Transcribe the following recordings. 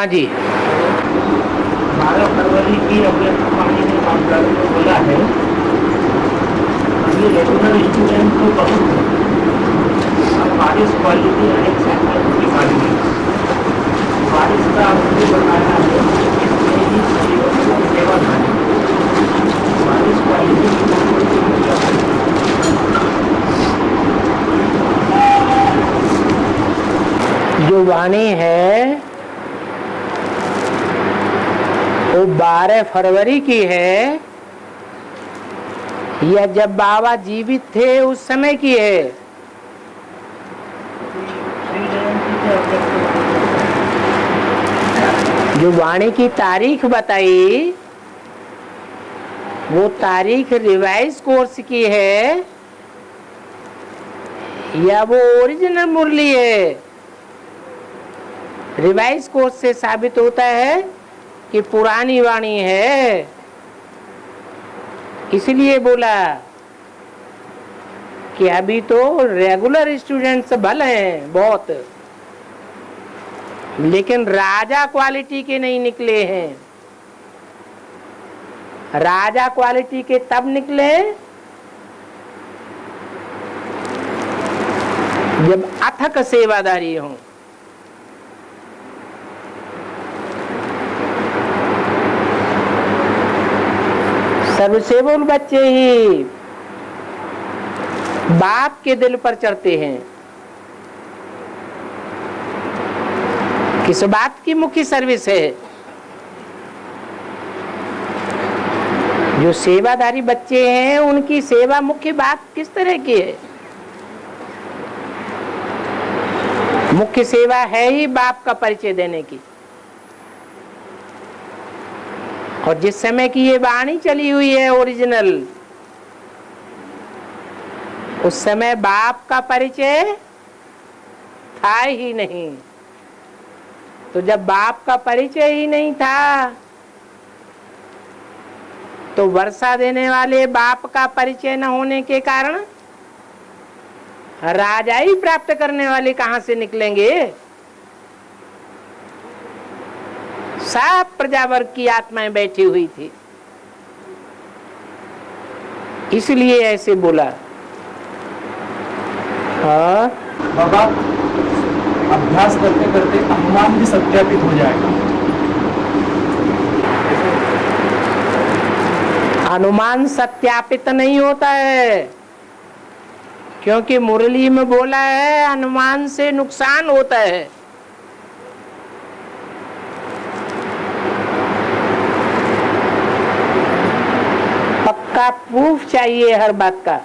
हाँ जी। 12 फरवरी की अव्यक्त वाणी ने मामला को बोला है, अभी रेगुलर स्टूडेंट तो बहुत है, अब बारिश क्वालिटी अनेक सेंटर की मांगी, बारिश का अवधि बढ़ाना है, इसमें ही शरीरों को सेवा भारी, बारिश क्वालिटी की जो वाणी है वो 12 फरवरी की है या जब बाबा जीवित थे उस समय की है? जो वाणी की तारीख बताई वो तारीख रिवाइज कोर्स की है या वो ओरिजिनल मुरली है? रिवाइज कोर्स से साबित होता है कि पुरानी वाणी है, इसलिए बोला कि अभी तो रेगुलर स्टूडेंट्स भले हैं बहुत, लेकिन राजा क्वालिटी के नहीं निकले हैं। राजा क्वालिटी के तब निकले जब अथक सेवादारी हों। सर्वसेवक बच्चे ही बाप के दिल पर चढ़ते हैं। किस बात की मुख्य सर्विस है? जो सेवादारी बच्चे हैं उनकी सेवा मुख्य बात किस तरह की है? मुख्य सेवा है ही बाप का परिचय देने की। और जिस समय की ये वाणी चली हुई है ओरिजिनल, उस समय बाप का परिचय था ही नहीं। तो जब बाप का परिचय ही नहीं था तो वर्षा देने वाले बाप का परिचय न होने के कारण राजाई प्राप्त करने वाले कहां से निकलेंगे? सब प्रजावर्ग की आत्माएं बैठी हुई थी, इसलिए ऐसे बोला। हाँ बाबा, अभ्यास करते करते अनुमान भी सत्यापित हो जाएगा। अनुमान सत्यापित नहीं होता है, क्योंकि मुरली में बोला है अनुमान से नुकसान होता है। पक्का प्रूफ चाहिए हर बात का।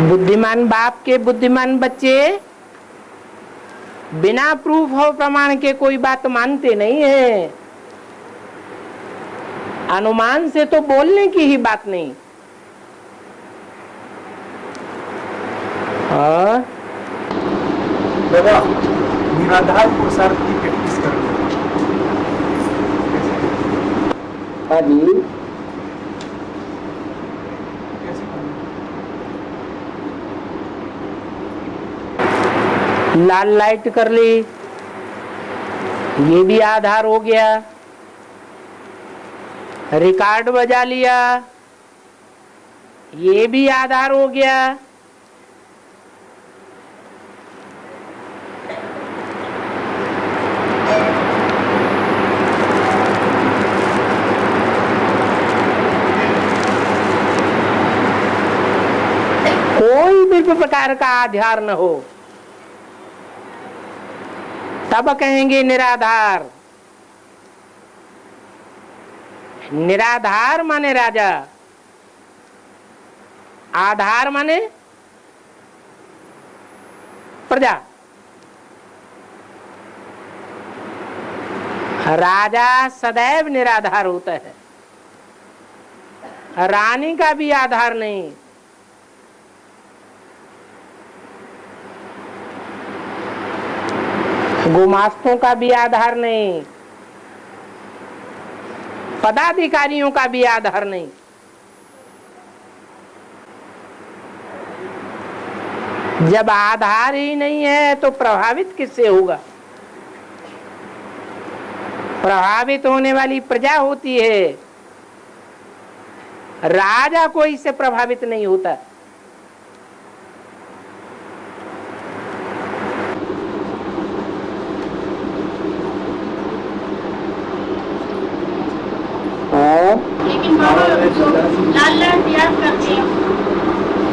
बुद्धिमान बाप के बुद्धिमान बच्चे बिना प्रूफ और प्रमाण के कोई बात मानते नहीं है। अनुमान से तो बोलने की ही बात नहीं। बाबा, निराधार पुरुषार्थ की प्रैक्टिस करो। हाँ जी। लाल लाइट कर ली, ये भी आधार हो गया। रिकॉर्ड बजा लिया, ये भी आधार हो गया। कोई भी प्रकार का आधार न हो तब कहेंगे निराधार। निराधार माने राजा, आधार माने प्रजा। राजा सदैव निराधार होता है, रानी का भी आधार नहीं। गुमास्तों का भी आधार नहीं, पदाधिकारियों का भी आधार नहीं। जब आधार ही नहीं है तो प्रभावित किससे होगा? प्रभावित होने वाली प्रजा होती है, राजा कोई इससे प्रभावित नहीं होता। लेकिन बाबा जो लाल लाल याद करते हैं,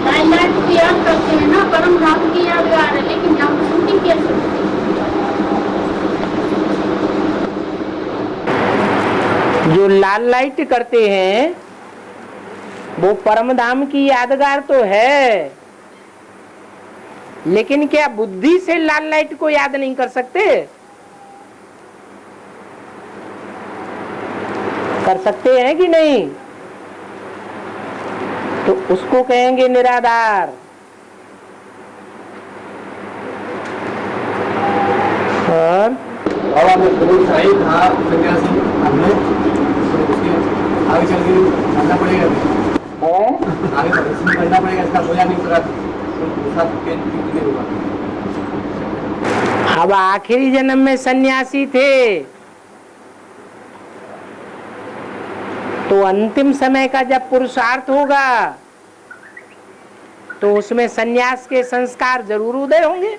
लाल लाल को याद करते हैं ना, परम धाम की याद आ रहे, लेकिन यहाँ पर शूटिंग कैसे होती है? जो लाल लाइट करते हैं वो परम धाम की यादगार तो है, लेकिन क्या बुद्धि से लाल लाइट को याद नहीं कर सकते? कर सकते हैं कि नहीं? तो उसको कहेंगे निराधार। और बाबा में गुरु सही था सन्यासी हमने, तो उसके आगे चल के करना पड़ेगा, आगे इसमें करना पड़ेगा, इसका सोया नहीं पड़ा तो साथ के होगा। अब आखिरी जन्म में सन्यासी थे तो अंतिम समय का जब पुरुषार्थ होगा तो उसमें सन्यास के संस्कार जरूर उदय होंगे।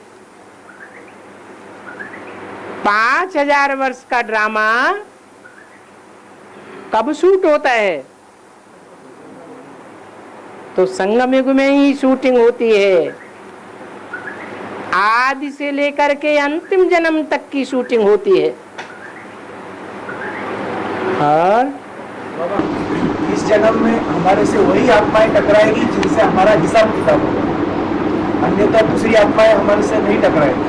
5000 वर्ष का ड्रामा कब शूट होता है? तो संगम युग में ही शूटिंग होती है। आदि से लेकर के अंतिम जन्म तक की शूटिंग होती है। और इस जन्म में हमारे से वही आत्माएं टकराएगी जिनसे हमारा हिसाब किताब होगा, अन्यथा दूसरी आत्माएं हमारे से नहीं टकराएगी।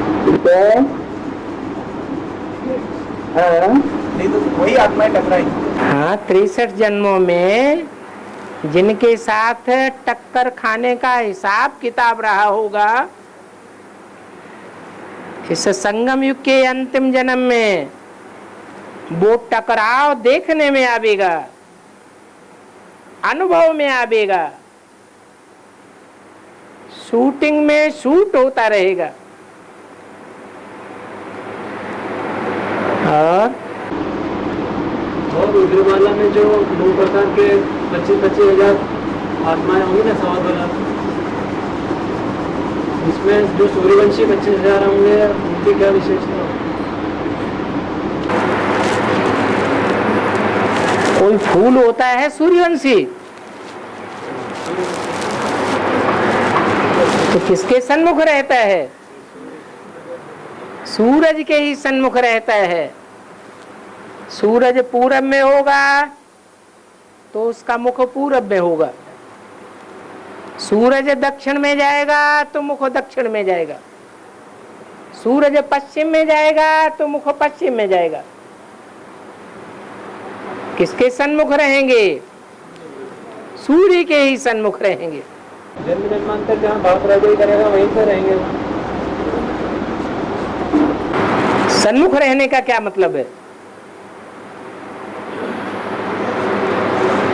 नहीं तो वही आत्माएं टकराएगी। हाँ, 63 जन्मों में जिनके साथ टक्कर खाने का हिसाब किताब रहा होगा, इस संगम युग के अंतिम जन्म में वो टकराव देखने में आवेगा, अनुभव में आवेगा, शूटिंग में शूट होता रहेगा। और रुद्रमाला में जो 9 प्रकार के 25,000 आत्माएं होंगी ना, 2.25 इसमें जो सूर्यवंशी 25,000 होंगे, उनकी क्या विशेषता? कोई फूल होता है सूर्यवंशी तो किसके सन्मुख रहता है? सूरज के ही सन्मुख रहता है। सूरज पूरब में होगा तो उसका मुख पूरब में होगा, सूरज दक्षिण में जाएगा तो मुख दक्षिण में जाएगा, सूरज पश्चिम में जाएगा तो मुख पश्चिम में जाएगा। किसके सन्मुख रहेंगे? सूर्य के ही सन्मुख रहेंगे। जन्म जन्मांतर जहाँ भारत राज्य करेगा वहीं पर रहेंगे। सन्मुख रहने का क्या मतलब है?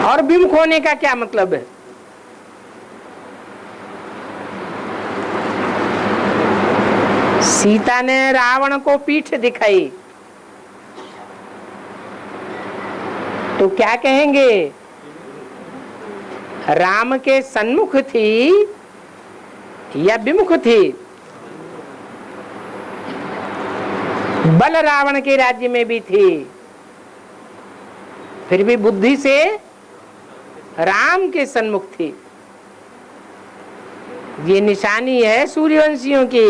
और विमुख होने का क्या मतलब है? सीता ने रावण को पीठ दिखाई तो क्या कहेंगे? राम के सन्मुख थी या विमुख थी? बल रावण के राज्य में भी थी, फिर भी बुद्धि से राम के सन्मुख थी। ये निशानी है सूर्यवंशियों की।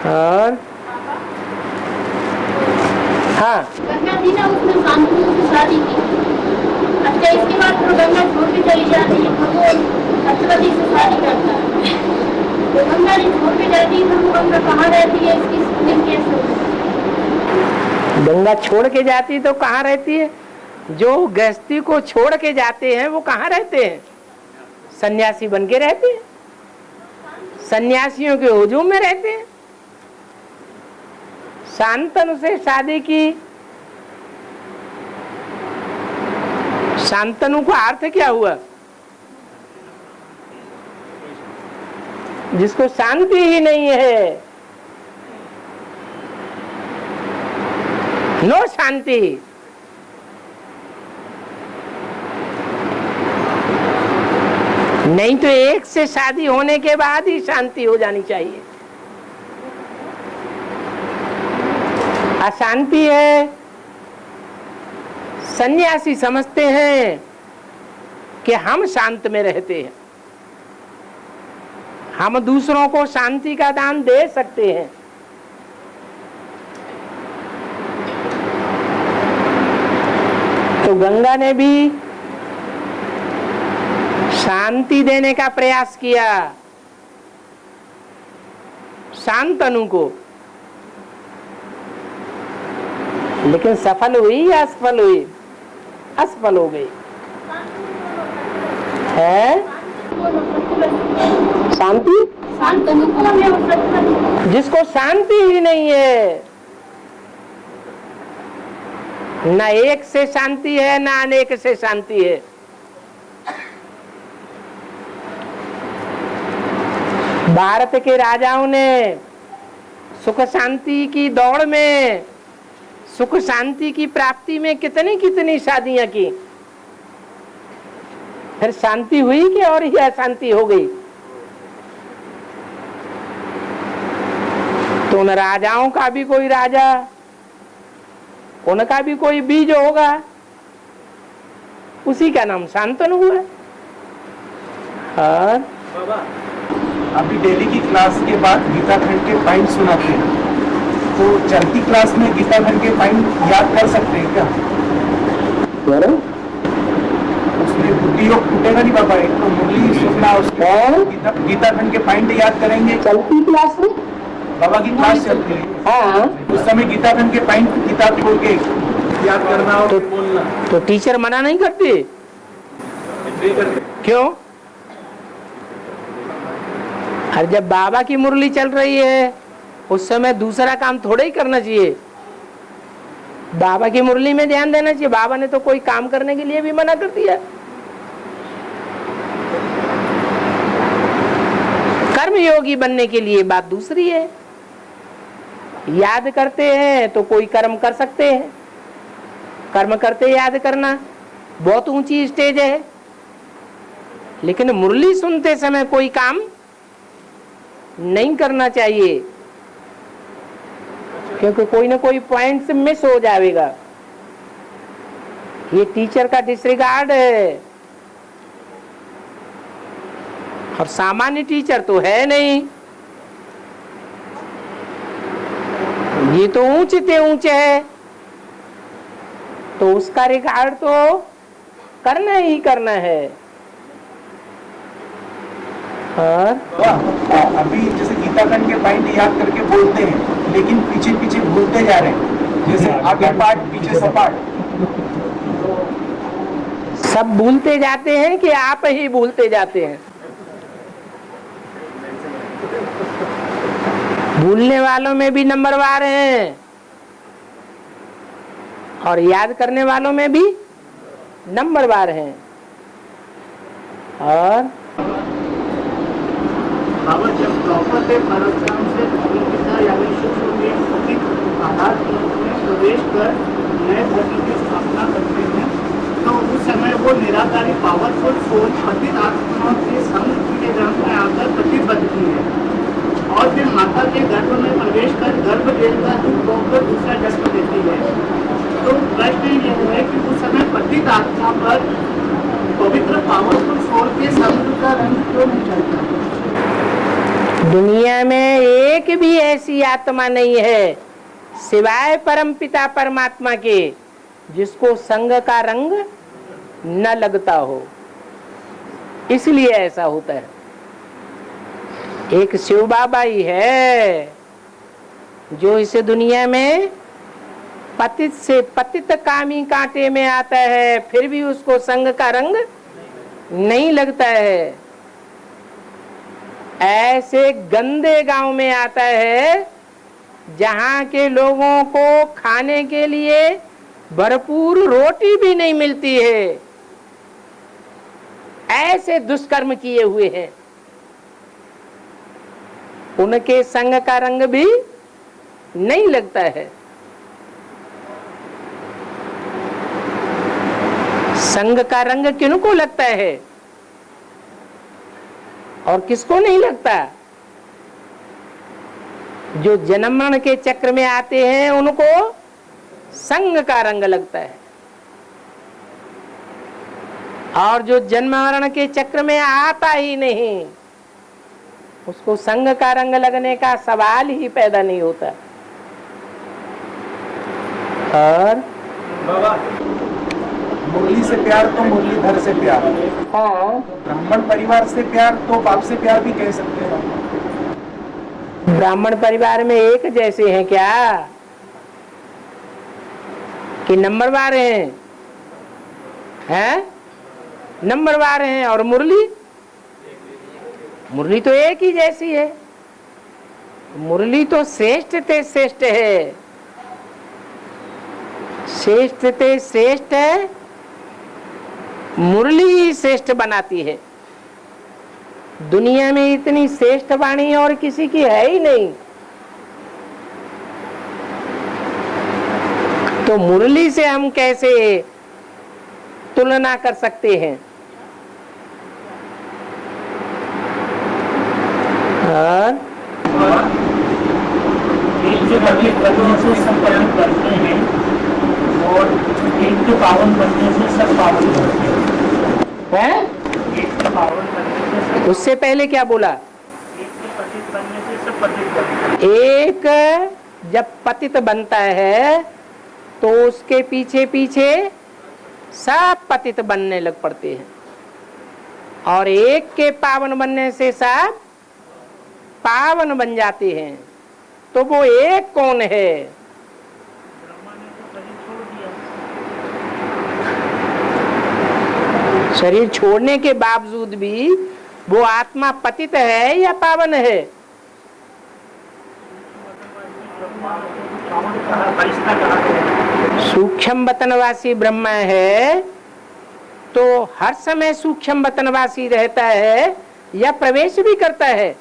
और हाँ, गंगा थी ना, उसने शांतनु से शादी की। अच्छा, इसके बाद फिर गंगा छोड़ के चली जाती है, फिर वो सत्यवती से शादी करता है। तो गंगा जी छोड़ के जाती है, फिर वो गंगा कहाँ रहती है, इसकी स्थिति कैसे होती है? गंगा छोड़ के जाती तो कहाँ रहती है? जो गृहस्थी को छोड़ के जाते हैं वो कहाँ रहते हैं? सन्यासी बन के रहते हैं, सन्यासियों के हुजूम में रहते हैं। शांतनु से शादी की, शांतनु का अर्थ क्या हुआ? जिसको शांति ही नहीं है, नो शांति। नहीं तो एक से शादी होने के बाद ही शांति हो जानी चाहिए। अशांति है, सन्यासी समझते हैं कि हम शांत में रहते हैं, हम दूसरों को शांति का दान दे सकते हैं। तो गंगा ने भी शांति देने का प्रयास किया शांतनु को, लेकिन सफल हुई या असफल हुई? असफल हो गई है। शांति जिसको शांति ही नहीं है, न एक से शांति है न अनेक से शांति है। भारत के राजाओं ने सुख शांति की दौड़ में, सुख शांति की प्राप्ति में कितनी कितनी शादियां की, फिर शांति हुई कि और ही अशांति हो गई। तो उन राजाओं का भी कोई राजा, उनका भी कोई बीज होगा, उसी का नाम शांतनु हुआ। और अभी डेली की क्लास के बाद गीता खंड के पॉइंट सुनाते हैं, तो चलती क्लास में गीता खंड के पॉइंट याद कर सकते हैं क्या? उसमें बुद्धि योग टूटेगा नहीं बाबा। एक तो मुरली सुनना, उसको गीता खंड के पॉइंट याद करेंगे। चलती क्लास में बाबा की क्लास चलती है, हाँ, उस समय गीता खंड के पॉइंट किताब खोल के याद करना और बोलना। तो टीचर मना नहीं करती? क्यों? अरे जब बाबा की मुरली चल रही है उस समय दूसरा काम थोड़ा ही करना चाहिए, बाबा की मुरली में ध्यान देना चाहिए। बाबा ने तो कोई काम करने के लिए भी मना कर दिया। कर्म योगी बनने के लिए बात दूसरी है। याद करते हैं तो कोई कर्म कर सकते हैं, कर्म करते याद करना बहुत ऊंची स्टेज है, लेकिन मुरली सुनते समय कोई काम नहीं करना चाहिए, क्योंकि कोई ना कोई पॉइंट से मिस हो जाएगा। ये टीचर का डिसरिगार्ड है, और सामान्य टीचर तो है नहीं। ये तो ऊंचे ते ऊंचे है, तो उसका रिगार्ड तो करना ही करना है। और अभी जैसे गीता खंड के पॉइंट याद करके बोलते हैं, लेकिन पीछे पीछे भूलते जा रहे हैं, जैसे आगे पाठ पीछे सपाट। सब भूलते जाते हैं कि आप ही भूलते जाते हैं? भूलने वालों में भी नंबरवार हैं और याद करने वालों में भी नंबरवार हैं। और बाबा जब द्रौपदी परशुराम से पिता यानी शिशु के प्रतीक आधार में प्रवेश कर नए धर्म की स्थापना करते हैं, तो उस समय वो निराकारी पावरफुल सोच पतित आत्माओं के संग के ग्रंथ में आकर प्रतिबद्धती है, और फिर माता के गर्भ में प्रवेश कर गर्भ देवता रूप होकर दूसरा जन्म देती है। तो प्रश्न यह है कि उस समय पतित आत्मा पर पवित्र पावरफुल सोच के संग का रंग क्यों नहीं चलता? दुनिया में एक भी ऐसी आत्मा नहीं है सिवाय परमपिता परमात्मा के जिसको संग का रंग न लगता हो, इसलिए ऐसा होता है। एक शिव बाबा ही है जो इस दुनिया में पतित से पतित कामी कांटे में आता है, फिर भी उसको संग का रंग नहीं लगता है। ऐसे गंदे गांव में आता है जहां के लोगों को खाने के लिए भरपूर रोटी भी नहीं मिलती है, ऐसे दुष्कर्म किए हुए हैं। उनके संग का रंग भी नहीं लगता है। संग का रंग किनको लगता है और किसको नहीं लगता? जो जन्म मरण के चक्र में आते हैं उनको संग का रंग लगता है, और जो जन्म मरण के चक्र में आता ही नहीं उसको संग का रंग लगने का सवाल ही पैदा नहीं होता। और बाबा, मुरली से प्यार तो मुरलीधर से प्यार, हाँ, ब्राह्मण परिवार से प्यार तो बाप से प्यार भी कह सकते हैं। ब्राह्मण परिवार में एक जैसे हैं क्या कि नंबरवार हैं? नंबरवार हैं। और मुरली तो एक ही जैसी है। मुरली तो श्रेष्ठ ते श्रेष्ठ है, श्रेष्ठ ते श्रेष्ठ है, मुरली ही श्रेष्ठ बनाती है। दुनिया में इतनी श्रेष्ठ वाणी और किसी की है ही नहीं। तो मुरली से हम कैसे तुलना कर सकते हैं? और एक जो पवित्र पत्नी से सब पवित्र करते हैं और एक जो पावन पत्नी से सब पावन करते हैं। एक जो पावन पत्नी से सब, उससे पहले क्या बोला? एक जो पतित बनने से सब पतित बनते हैं। एक जब पतित बनता है तो उसके पीछे पीछे सब पतित बनने लग पड़ते हैं, और एक के पावन बनने से सब पावन बन जाते हैं। तो वो एक कौन है? ब्रह्मा ने तो शरीर छोड़ दिया। शरीर छोड़ने के बावजूद भी वो आत्मा पतित है या पावन है? पावन कहा, फरिश्ता कहा गया। सूक्ष्म वतनवासी ब्रह्मा है तो हर समय सूक्ष्म वतनवासी रहता है या प्रवेश भी करता है?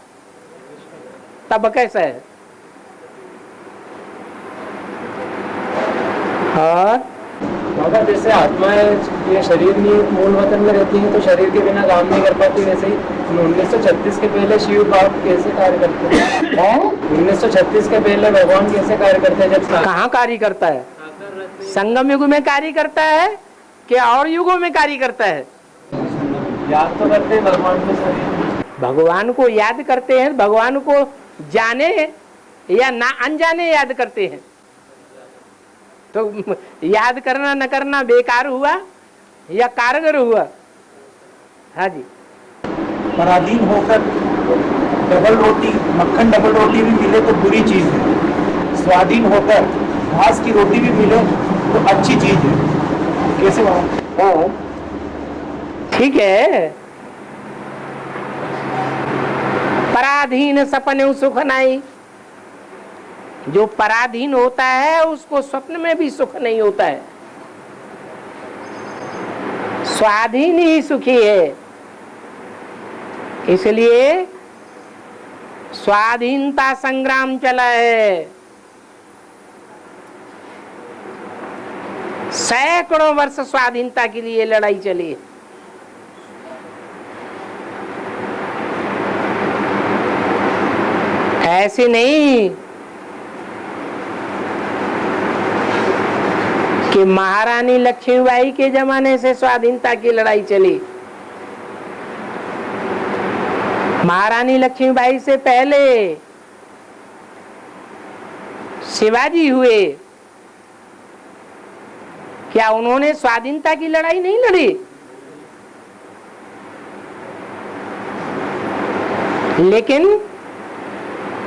तब कैसा है? और बाबा, जैसे आत्माएं ये शरीर में मूल वतन में रहती हैं तो शरीर के बिना काम नहीं कर पाती, वैसे ही 1936 के पहले शिव बाप कैसे कार्य करते हैं? 1936 के पहले भगवान कैसे कार्य करते हैं? जब कहाँ कार्य करता है? संगम युग में कार्य करता है कि और युगों में कार्य करता है? याद तो करते हैं भगवान को शरीर, भगवान को याद करते हैं। भगवान को जाने या ना अनजाने याद करते हैं, तो याद करना न करना बेकार हुआ या कारगर हुआ? हाँ जी। पराधीन होकर डबल रोटी, मक्खन डबल रोटी भी मिले तो बुरी चीज है, स्वाधीन होकर घास की रोटी भी मिले तो अच्छी चीज है। कैसे बाबा? ठीक है। पराधीन सपने सुख नहीं। जो पराधीन होता है उसको स्वप्न में भी सुख नहीं होता है। स्वाधीन ही सुखी है। इसलिए स्वाधीनता संग्राम चला है। सैकड़ों वर्ष स्वाधीनता के लिए लड़ाई चली। ऐसे नहीं कि महारानी लक्ष्मीबाई के जमाने से स्वाधीनता की लड़ाई चली। महारानी लक्ष्मीबाई से पहले शिवाजी हुए, क्या उन्होंने स्वाधीनता की लड़ाई नहीं लड़ी? लेकिन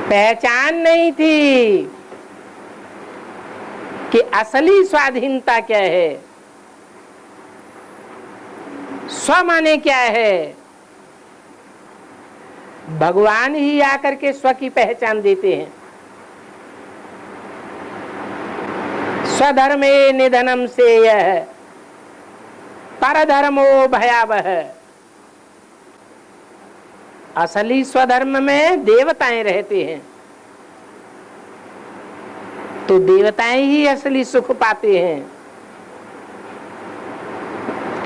पहचान नहीं थी कि असली स्वाधीनता क्या है, स्व माने क्या है। भगवान ही आकर के स्व की पहचान देते हैं। स्वधर्मे निधनम से यह परधर्मो भयावह। असली स्वधर्म में देवताएं रहते हैं, तो देवताएं ही असली सुख पाते हैं।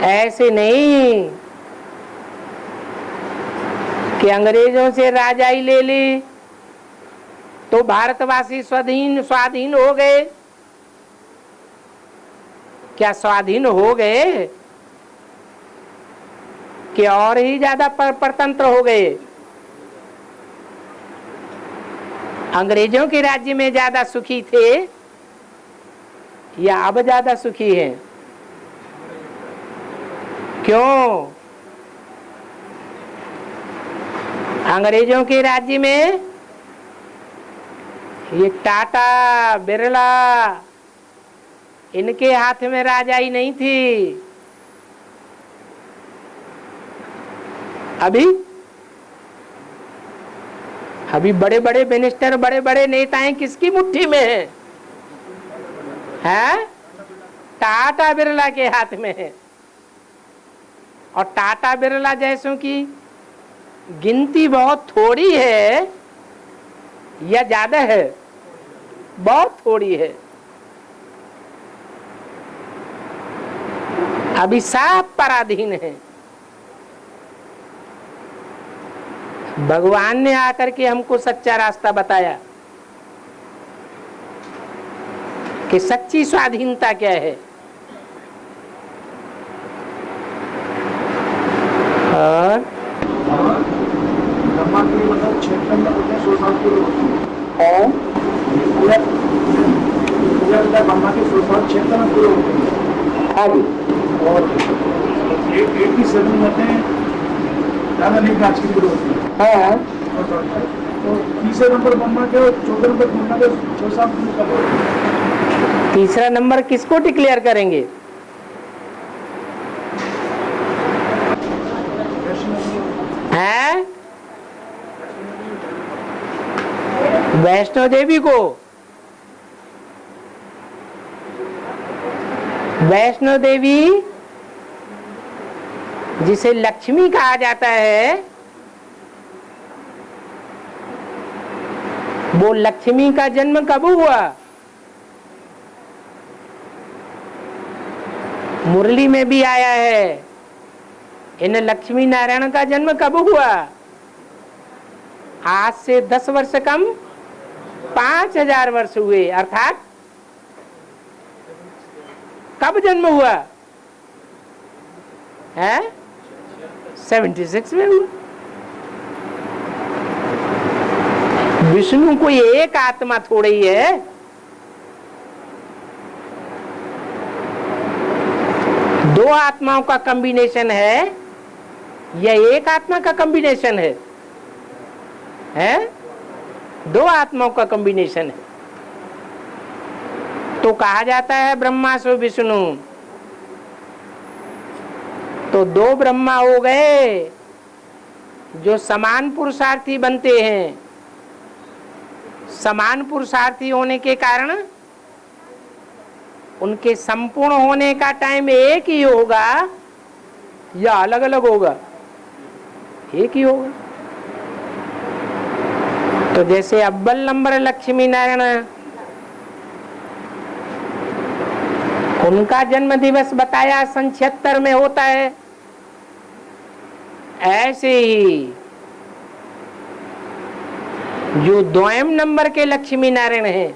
ऐसे नहीं कि अंग्रेजों से राजाई ले ली तो भारतवासी स्वाधीन हो गए। क्या स्वाधीन हो गए कि और ही ज्यादा परतंत्र हो गए? अंग्रेजों के राज्य में ज्यादा सुखी थे या अब ज्यादा सुखी हैं? क्यों? अंग्रेजों के राज्य में ये टाटा बिरला इनके हाथ में राजाई नहीं थी। अभी बड़े बड़े मिनिस्टर, बड़े बड़े नेताएं किसकी मुट्ठी में हैं? टाटा बिरला के हाथ में है। और टाटा बिरला जैसों की गिनती बहुत थोड़ी है या ज्यादा है? बहुत थोड़ी है। अभी सब पराधीन है। भगवान ने आकर के हमको सच्चा रास्ता बताया कि सच्ची स्वाधीनता क्या है। और ब्रह्मा के लिए मतलब क्षेत्र में होते हैं 100 साल पूरे होते हैं, और ब्रह्मा के 100 साल क्षेत्र में पूरे होते हैं। हाँ जी। और एक ही सदन होते हैं, ज्यादा नहीं काज की जरूरत होती है। हाँ, तो तीसरे नंबर ब्रह्मा के और चौथे नंबर ब्रह्मा के 100 साल पूरे कब होते हैं? तीसरा नंबर किसको डिक्लेयर करेंगे? हैं? वैष्णो देवी को। वैष्णो देवी जिसे लक्ष्मी कहा जाता है, वो लक्ष्मी का जन्म कब हुआ? मुरली में भी आया है। इन लक्ष्मी नारायण का जन्म कब हुआ? आज से 10 वर्ष कम 5000 वर्ष हुए। अर्थात कब जन्म हुआ है? 76 में हुआ। विष्णु कोई एक आत्मा थोड़ी ही है। दो आत्माओं का कॉम्बिनेशन है या एक आत्मा का कॉम्बिनेशन है? दो आत्माओं का कॉम्बिनेशन है। तो कहा जाता है ब्रह्मा सो विष्णु। तो दो ब्रह्मा हो गए जो समान पुरुषार्थी बनते हैं। समान पुरुषार्थी होने के कारण उनके संपूर्ण होने का टाइम एक ही होगा या अलग अलग होगा? एक ही होगा। तो जैसे अव्वल नंबर लक्ष्मी नारायण, उनका जन्म दिवस बताया सन 76 में होता है। ऐसे ही जो द्वयम नंबर के लक्ष्मी नारायण हैं,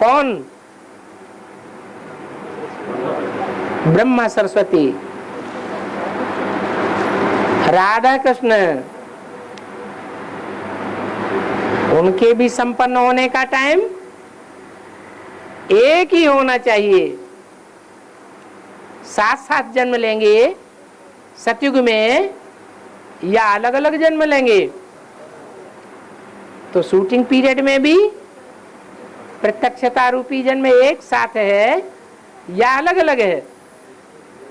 कौन? ब्रह्मा सरस्वती, राधा कृष्ण, उनके भी संपन्न होने का टाइम एक ही होना चाहिए। साथ साथ जन्म लेंगे सतयुग में या अलग अलग जन्म लेंगे? तो शूटिंग पीरियड में भी प्रत्यक्षता रूपी जन्म एक साथ है या अलग अलग है?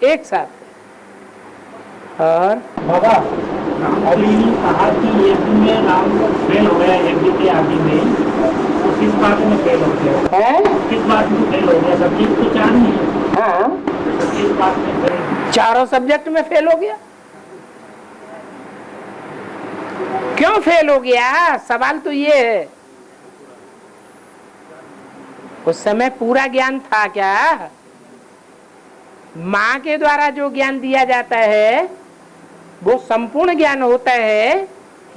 एक साथ। और बाबा अभी कहा कि यज्ञ में राम फेल हो गया, यज्ञ के आदि में, तो किस बात में फेल हो गया है? किस बात में फेल हो गया? सब्जेक्ट तो चार ही है। हाँ, तो किस बात में फेल? चारों सब्जेक्ट में फेल हो गया। क्यों फेल हो गया? सवाल तो ये है, उस समय पूरा ज्ञान था क्या? माँ के द्वारा जो ज्ञान दिया जाता है वो संपूर्ण ज्ञान होता है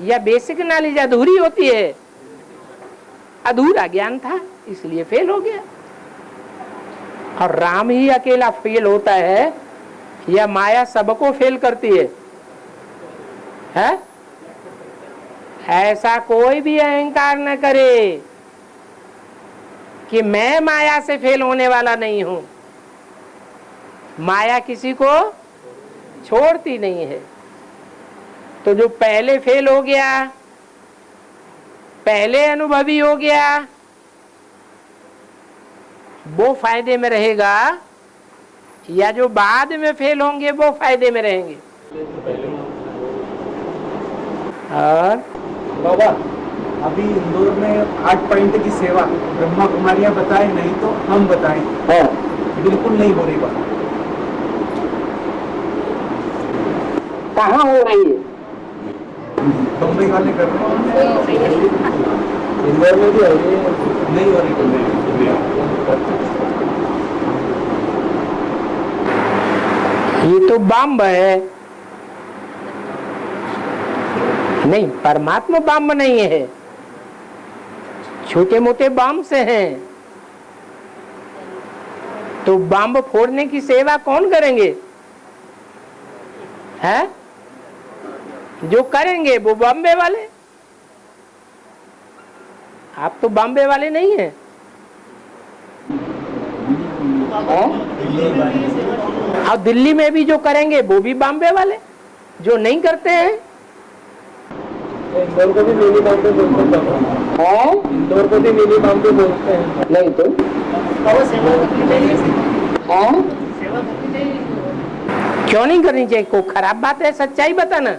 या बेसिक नॉलेज अधूरी होती है? अधूरा ज्ञान था, इसलिए फेल हो गया। और राम ही अकेला फेल होता है या माया सबको फेल करती है? ऐसा कोई भी अहंकार न करे कि मैं माया से फेल होने वाला नहीं हूं। माया किसी को छोड़ती नहीं है। तो जो पहले फेल हो गया, पहले अनुभवी हो गया, वो फायदे में रहेगा या जो बाद में फेल होंगे वो फायदे में रहेंगे? और बाबा अभी इंदौर में 8 पॉइंट की सेवा ब्रह्मा कुमारियां बताए, नहीं तो हम बताएं, बिल्कुल नहीं हो रही बात। कहाँ हो रही है? बम्बई वाले कर रहे हैं, इंदौर में भी हो रही है, नहीं हो रही। ये तो बम्ब है। नहीं, परमात्मा बम्ब नहीं है, छोटे मोटे बम से हैं। तो बम फोड़ने की सेवा कौन करेंगे? है जो करेंगे वो बॉम्बे वाले। आप तो बॉम्बे वाले नहीं हैं। और दिल्ली में भी जो करेंगे वो भी बॉम्बे वाले, जो नहीं करते हैं। इंदौर को भी मिनी बॉम्बे बोलते हैं, इंदौर को भी मिनी बॉम्बे बोलते हैं। नहीं तो क्यों नहीं करनी चाहिए? को खराब बात है? सच्चाई बताना।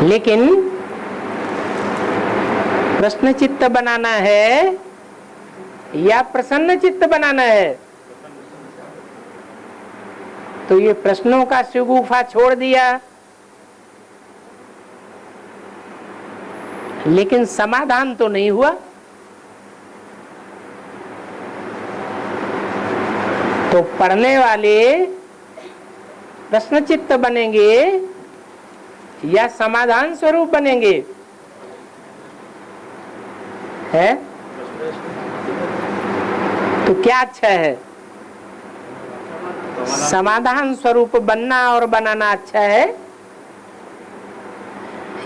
लेकिन प्रश्न चित्त बनाना है या प्रसन्न चित्त बनाना है? तो ये प्रश्नों का शगुफा छोड़ दिया, लेकिन समाधान तो नहीं हुआ। तो पढ़ने वाले प्रश्नचित्त बनेंगे या समाधान स्वरूप बनेंगे? है तो क्या अच्छा है? समाधान स्वरूप बनना और बनाना अच्छा है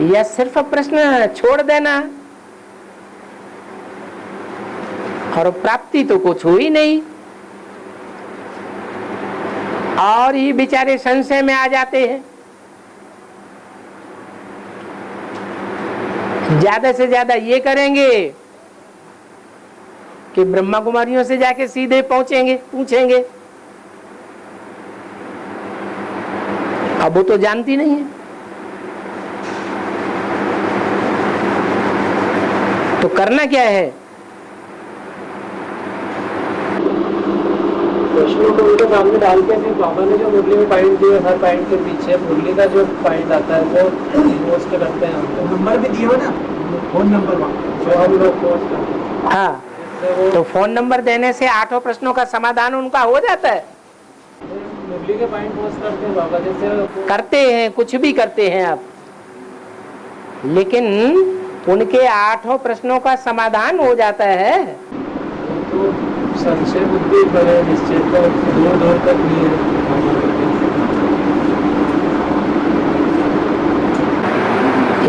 या सिर्फ प्रश्न छोड़ देना और प्राप्ति तो कुछ हुई नहीं? और ये बेचारे संशय में आ जाते हैं। ज्यादा से ज्यादा ये करेंगे कि ब्रह्मा कुमारियों से जाके सीधे पहुंचेंगे, पूछेंगे। अब वो तो जानती नहीं है। तो करना क्या है? प्रश्नों को उनके सामने डाल के फिर बाबा ने जो मुरली में पॉइंट दिए, हर पॉइंट के पीछे मुरली का जो पॉइंट आता है वो पोस्ट करते हैं। हम नंबर भी दिए हो ना, फोन नंबर जो हम लोग पोस्ट करते हैं। हाँ, तो फोन नंबर देने से 8 प्रश्नों का समाधान उनका हो जाता है। मुरली के पॉइंट पोस्ट करते हैं बाबा, जैसे करते हैं, कुछ भी करते हैं आप, लेकिन उनके 8 प्रश्नों का समाधान हो जाता है। तो संशय बुद्धि बड़े निश्चय तो दूर दूर तक नहीं है।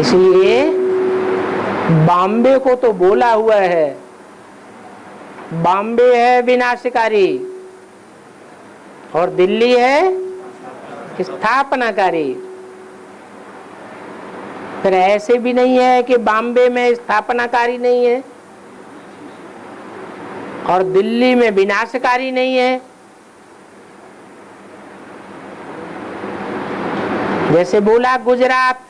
इसलिए बॉम्बे को तो बोला हुआ है, बॉम्बे है विनाशकारी और दिल्ली है स्थापनाकारी। फिर ऐसे भी नहीं है कि बॉम्बे में स्थापनाकारी नहीं है और दिल्ली में विनाशकारी नहीं है। जैसे बोला गुजरात,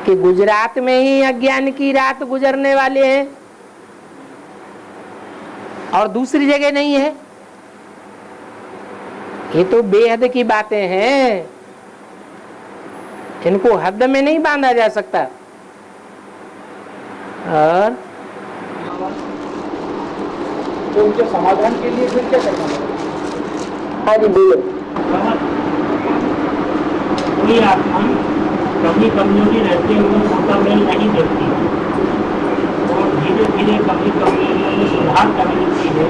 कि गुजरात में ही अज्ञान की रात गुजरने वाले हैं और दूसरी जगह नहीं है। ये तो बेहद की बातें हैं, इनको हद में नहीं बांधा जा सकता। और तो उनके समाधान के लिए फिर क्या करना है? हाँ जी बोलो। कोई आत्मा कमी कमजोरी रहते हुए उसका मेल नहीं देखती और धीरे धीरे कमी कमजोरियों में सुधार कर लेती है।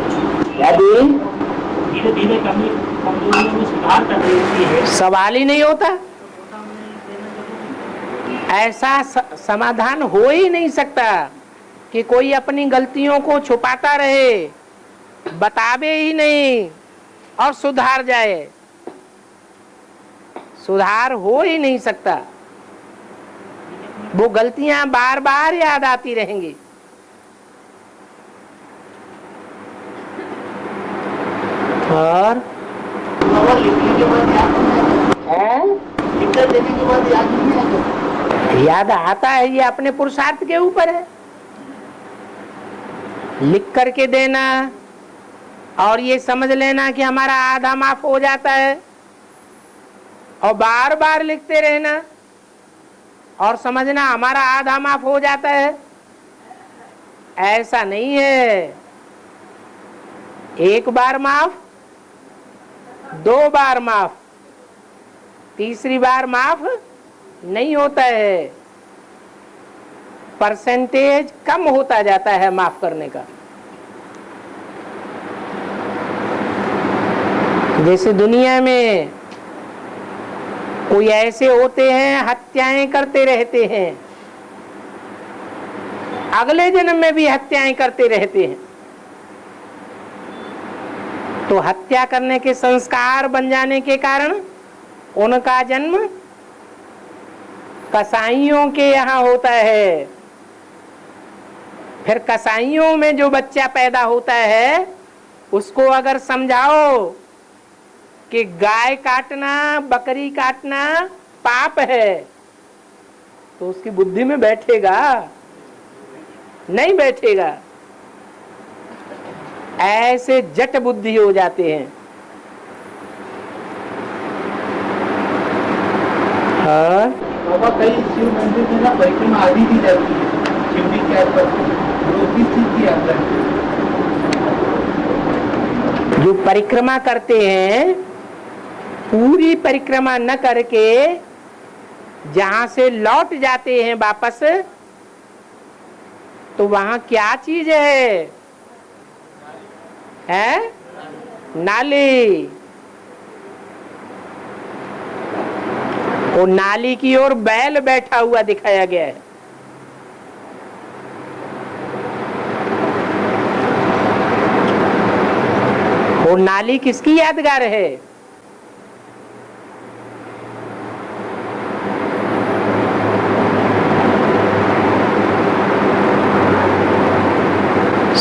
धीरे धीरे कमी कमजोरियों में सुधार कर लेती है। सवाल ही नहीं होता, ऐसा समाधान हो ही नहीं सकता कि कोई अपनी गलतियों को छुपाता रहे, बतावे ही नहीं और सुधार जाए। सुधार हो ही नहीं सकता, वो गलतियां बार बार याद आती रहेंगी। और लिखने के बाद याद नहीं आता, लिखकर देने के बाद याद नहीं आता। याद आता है, ये अपने पुरुषार्थ के ऊपर है। लिख करके देना और ये समझ लेना कि हमारा आधा माफ हो जाता है, और बार बार लिखते रहना और समझना हमारा आधा माफ हो जाता है, ऐसा नहीं है। एक बार माफ, दो बार माफ, तीसरी बार माफ नहीं होता है। परसेंटेज कम होता जाता है माफ करने का। जैसे दुनिया में कोई ऐसे होते हैं हत्याएं करते रहते हैं, अगले जन्म में भी हत्याएं करते रहते हैं, तो हत्या करने के संस्कार बन जाने के कारण उनका जन्म कसाईयों के यहाँ होता है। फिर कसाईयों में जो बच्चा पैदा होता है उसको अगर समझाओ कि गाय काटना, बकरी काटना पाप है, तो उसकी बुद्धि में बैठेगा? नहीं बैठेगा। ऐसे जट बुद्धि हो जाते हैं। हाँ? बाबा कई शिव मंदिर में ना परिक्रमा आदि दी जाती है शिव जी के आसपास, वो किस चीज की यात्रा है? जो परिक्रमा करते हैं, पूरी परिक्रमा न करके जहां से लौट जाते हैं वापस, तो वहां क्या चीज है? नाली। वो नाली की ओर बैल बैठा हुआ दिखाया गया है। वो नाली किसकी यादगार है?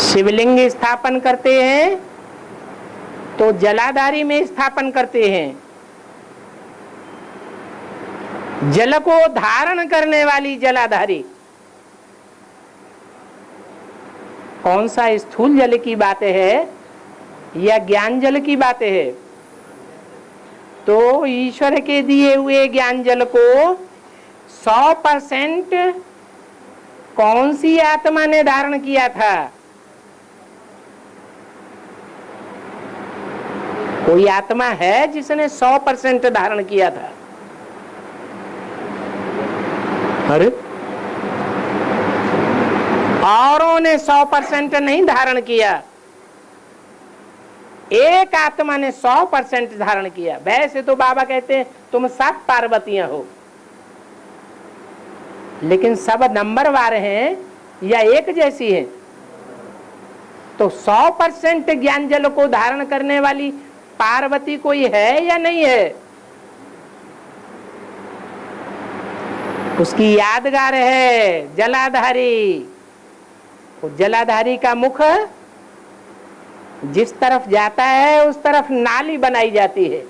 शिवलिंग स्थापन करते हैं तो जलाधारी में स्थापन करते हैं। जल को धारण करने वाली जलाधारी। कौन सा स्थूल जल की बात है या ज्ञान जल की बात है? तो ईश्वर के दिए हुए ज्ञान जल को 100% कौन सी आत्मा ने धारण किया था? कोई आत्मा है जिसने 100% धारण किया था? अरे औरों ने 100% नहीं धारण किया, एक आत्मा ने 100% धारण किया। वैसे तो बाबा कहते हैं तुम सब पार्वतियां हो, लेकिन सब नंबरवार हैं या एक जैसी हैं? तो 100% ज्ञान जल को धारण करने वाली पार्वती कोई है या नहीं है? उसकी यादगार है जलाधारी। वो जलाधारी का मुख जिस तरफ जाता है उस तरफ नाली बनाई जाती है।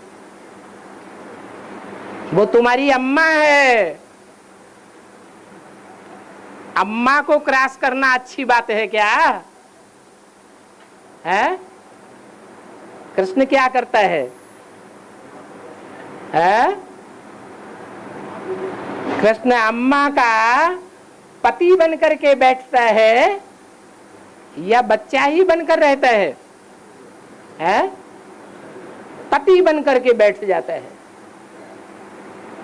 वो तुम्हारी अम्मा है। अम्मा को क्रॉस करना अच्छी बात है क्या है? कृष्ण क्या करता है? है? कृष्ण अम्मा का पति बनकर के बैठता है या बच्चा ही बनकर रहता है? पति बनकर के बैठ जाता है,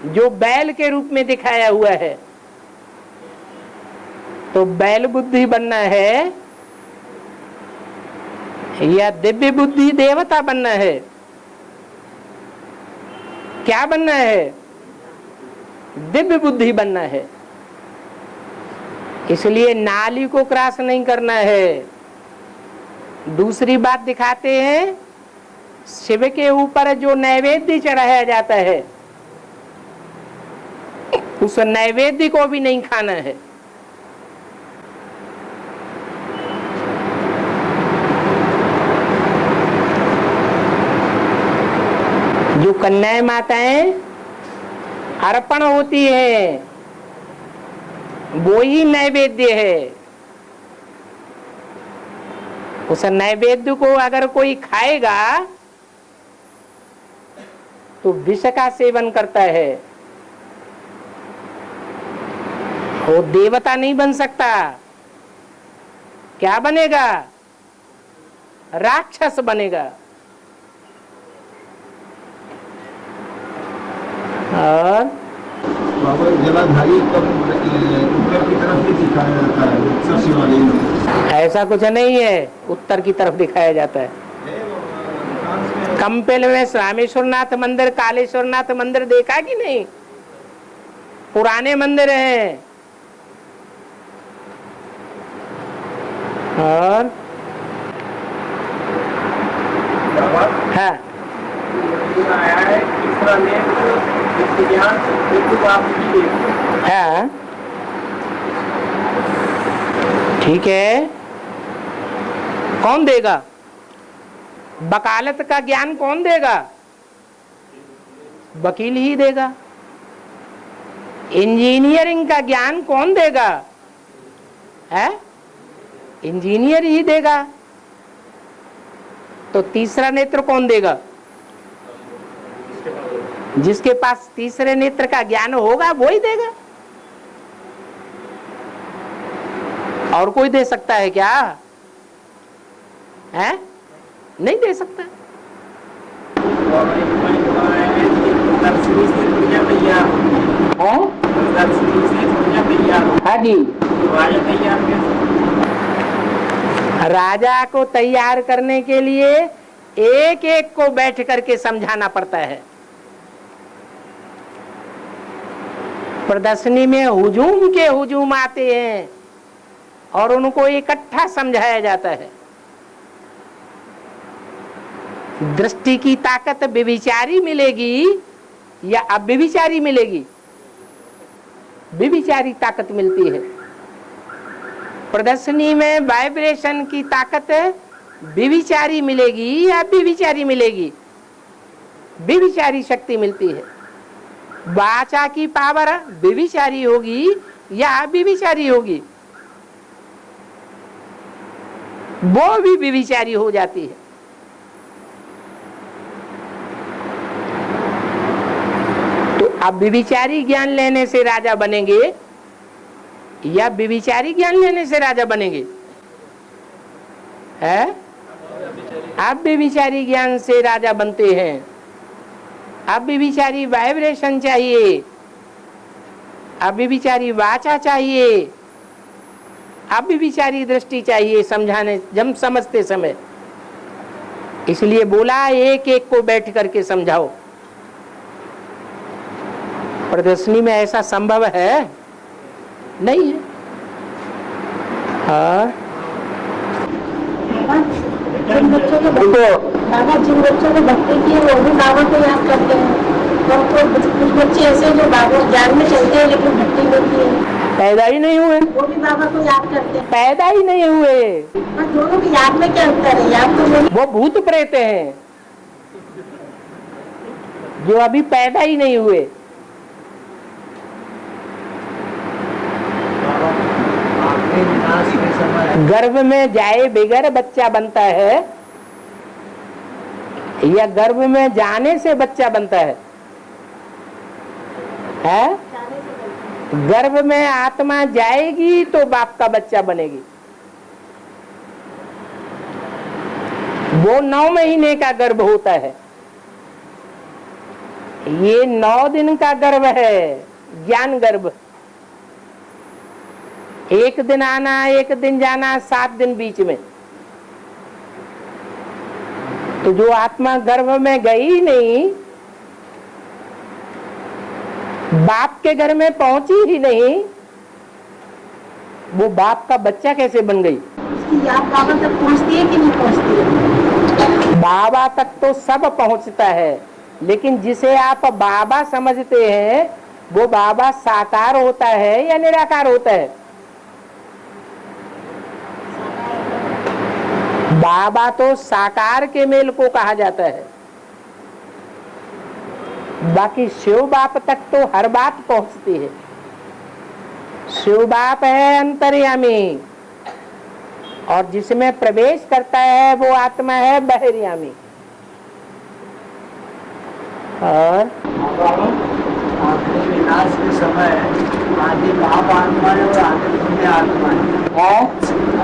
जो बैल के रूप में दिखाया हुआ है। तो बैल बुद्धि बनना है या दिव्य बुद्धि देवता बनना है? क्या बनना है? दिव्य बुद्धि बनना है। इसलिए नाली को क्रॉस नहीं करना है। दूसरी बात दिखाते हैं, शिव के ऊपर जो नैवेद्य चढ़ाया जाता है उस नैवेद्य को भी नहीं खाना है। जो कन्याएं माताएं अर्पण होती है वो ही नैवेद्य है। उस नैवेद्य को अगर कोई खाएगा तो विष का सेवन करता है, वो देवता नहीं बन सकता। क्या बनेगा? राक्षस बनेगा। और बाबा जलाधारी कब उत्तर की तरफ ही दिखाया जाता है सबसे वाले में? ऐसा कुछ नहीं है, उत्तर की तरफ दिखाया जाता है। कंपेल में रामेश्वरनाथ मंदिर, कालेश्वरनाथ मंदिर देखा कि नहीं? पुराने मंदिर हैं। और हाँ, आया है तीसरा नेत्र ज्ञान हाँ, ठीक है। कौन देगा? वकालत का ज्ञान कौन देगा? वकील ही देगा। इंजीनियरिंग का ज्ञान कौन देगा? है? इंजीनियर ही देगा। तो तीसरा नेत्र कौन देगा? जिसके पास तीसरे नेत्र का ज्ञान होगा वो ही देगा। और कोई दे सकता है क्या? है? नहीं दे सकता। हाँ जी, राजा को तैयार करने के लिए एक एक को बैठ करके समझाना पड़ता है। प्रदर्शनी में हुजूम के हुजूम आते हैं और उनको इकट्ठा समझाया जाता है। दृष्टि की ताकत व्यभिचारी मिलेगी या अव्यभिचारी मिलेगी? व्यभिचारी ताकत मिलती है। प्रदर्शनी में वाइब्रेशन की ताकत व्यभिचारी मिलेगी या व्यभिचारी मिलेगी? व्यभिचारी शक्ति मिलती है। वाचा की पावर व्यभिचारी होगी या व्यभिचारी होगी? वो भी व्यभिचारी हो जाती है। तो अब व्यभिचारी ज्ञान लेने से राजा बनेंगे या व्यभिचारी ज्ञान लेने से राजा बनेंगे? है? आप व्यभिचारी ज्ञान से राजा बनते हैं। अब व्यभिचारी वाइब्रेशन चाहिए, अब व्यभिचारी वाचा चाहिए, अब व्यभिचारी दृष्टि चाहिए समझाने जब समझते समय। इसलिए बोला एक एक को बैठ करके समझाओ। प्रदर्शनी में ऐसा संभव है? नहीं है। हाँ, जिन बच्चों को बाबा जिन बच्चों को भक्ति की है वो भी बाबा को याद करते हैं, और कुछ बच्चे ऐसे जो बाबा ज्ञान में चलते हैं लेकिन भक्ति होती है, पैदा ही नहीं हुए, वो भी बाबा को याद करते हैं। पैदा ही नहीं हुए। पर दोनों की याद में क्या अंतर है? याद तो वो भूत प्रेत हैं जो अभी पैदा ही नहीं हुए। गर्भ में जाए बगैर बच्चा बनता है या गर्भ में जाने से बच्चा बनता है? है? गर्भ में आत्मा जाएगी तो बाप का बच्चा बनेगी। वो 9 महीने का गर्भ होता है, ये 9 दिन का गर्भ है, ज्ञान गर्भ। 1 दिन आना 1 दिन जाना, 7 दिन बीच में। तो जो आत्मा गर्भ में गई नहीं, बाप के घर में पहुंची ही नहीं, वो बाप का बच्चा कैसे बन गई? उसकी याद बाबा तक पहुंचती है कि नहीं पहुंचती है? बाबा तक तो सब पहुंचता है, लेकिन जिसे आप बाबा समझते हैं वो बाबा साकार होता है या निराकार होता है? बाबा तो साकार के मेल को कहा जाता है। बाकी शिव बाप तक तो हर बात पहुंचती है। शिव बाप है अंतर्यामी, और जिसमें प्रवेश करता है वो आत्मा है बहिर्यामी। और विनाश के समय आदि पाप आत्मा है और आदि पुण्य आत्मा है।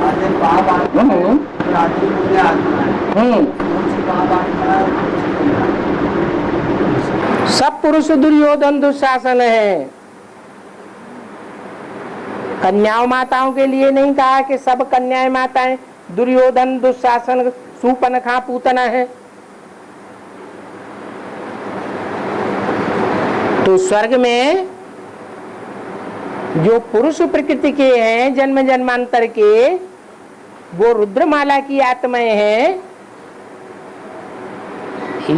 आदि पाप आत्मा है और आदि पुण्य आत्मा है। कौन सी पाप आत्मा है? सब पुरुष दुर्योधन दुशासन है। कन्याओं माताओं के लिए नहीं कहा कि सब कन्याएं माताएं दुर्योधन दुशासन सूर्पनखा पूतना है। तो स्वर्ग में जो पुरुष प्रकृति के हैं, जन्म जन्मांतर के, वो रुद्रमाला की आत्माएं हैं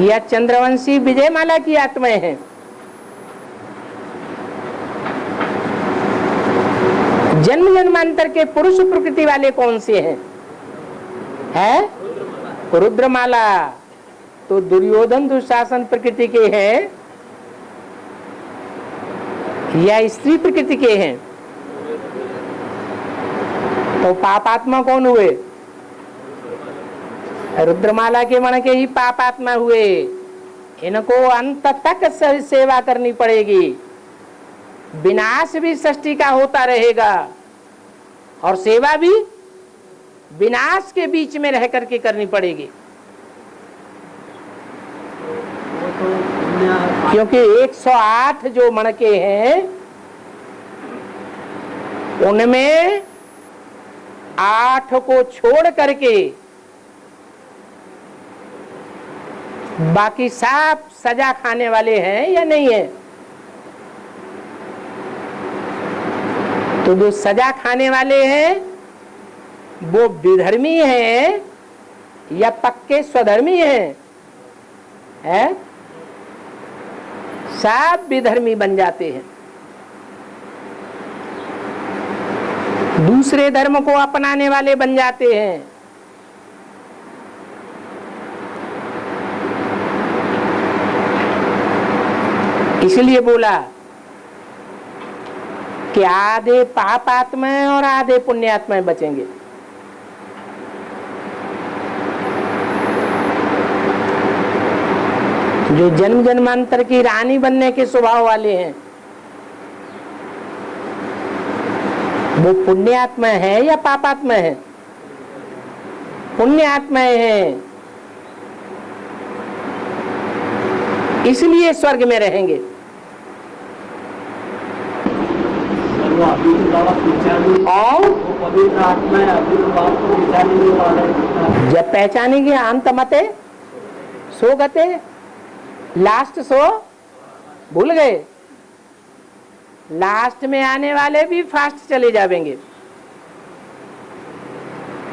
या चंद्रवंशी विजयमाला की आत्माएं हैं? जन्म जन्मांतर के पुरुष प्रकृति वाले कौन से हैं? है रुद्रमाला। तो दुर्योधन दुशासन प्रकृति के हैं या स्त्री प्रकृति के हैं? तो पापात्मा कौन हुए? रुद्रमाला के मन के ही पापात्मा हुए। इनको अंत तक सेवा करनी पड़ेगी। विनाश भी सृष्टि का होता रहेगा और सेवा भी विनाश के बीच में रह करके करनी पड़ेगी, क्योंकि 108 जो मणके हैं उनमें 8 को छोड़ करके बाकी सब सजा खाने वाले हैं या नहीं है? तो जो सजा खाने वाले हैं वो विधर्मी हैं या पक्के स्वधर्मी हैं? है? सब विधर्मी बन जाते हैं, दूसरे धर्म को अपनाने वाले बन जाते हैं। इसलिए बोला कि आधे पाप आत्माएं और आधे पुण्यात्माएं बचेंगे। जो जन्म जन्मांतर की रानी बनने के स्वभाव वाले हैं वो पुण्यात्मा है या पापात्मा है? पुण्यात्माएं हैं, इसलिए स्वर्ग में रहेंगे। पवित्र आत्मा है, अभी तो बाप को पहचानेंगे वाला। जब पहचानेंगे अंत मते सो गते, लास्ट सो भूल गए। लास्ट में आने वाले भी फास्ट चले जाएंगे।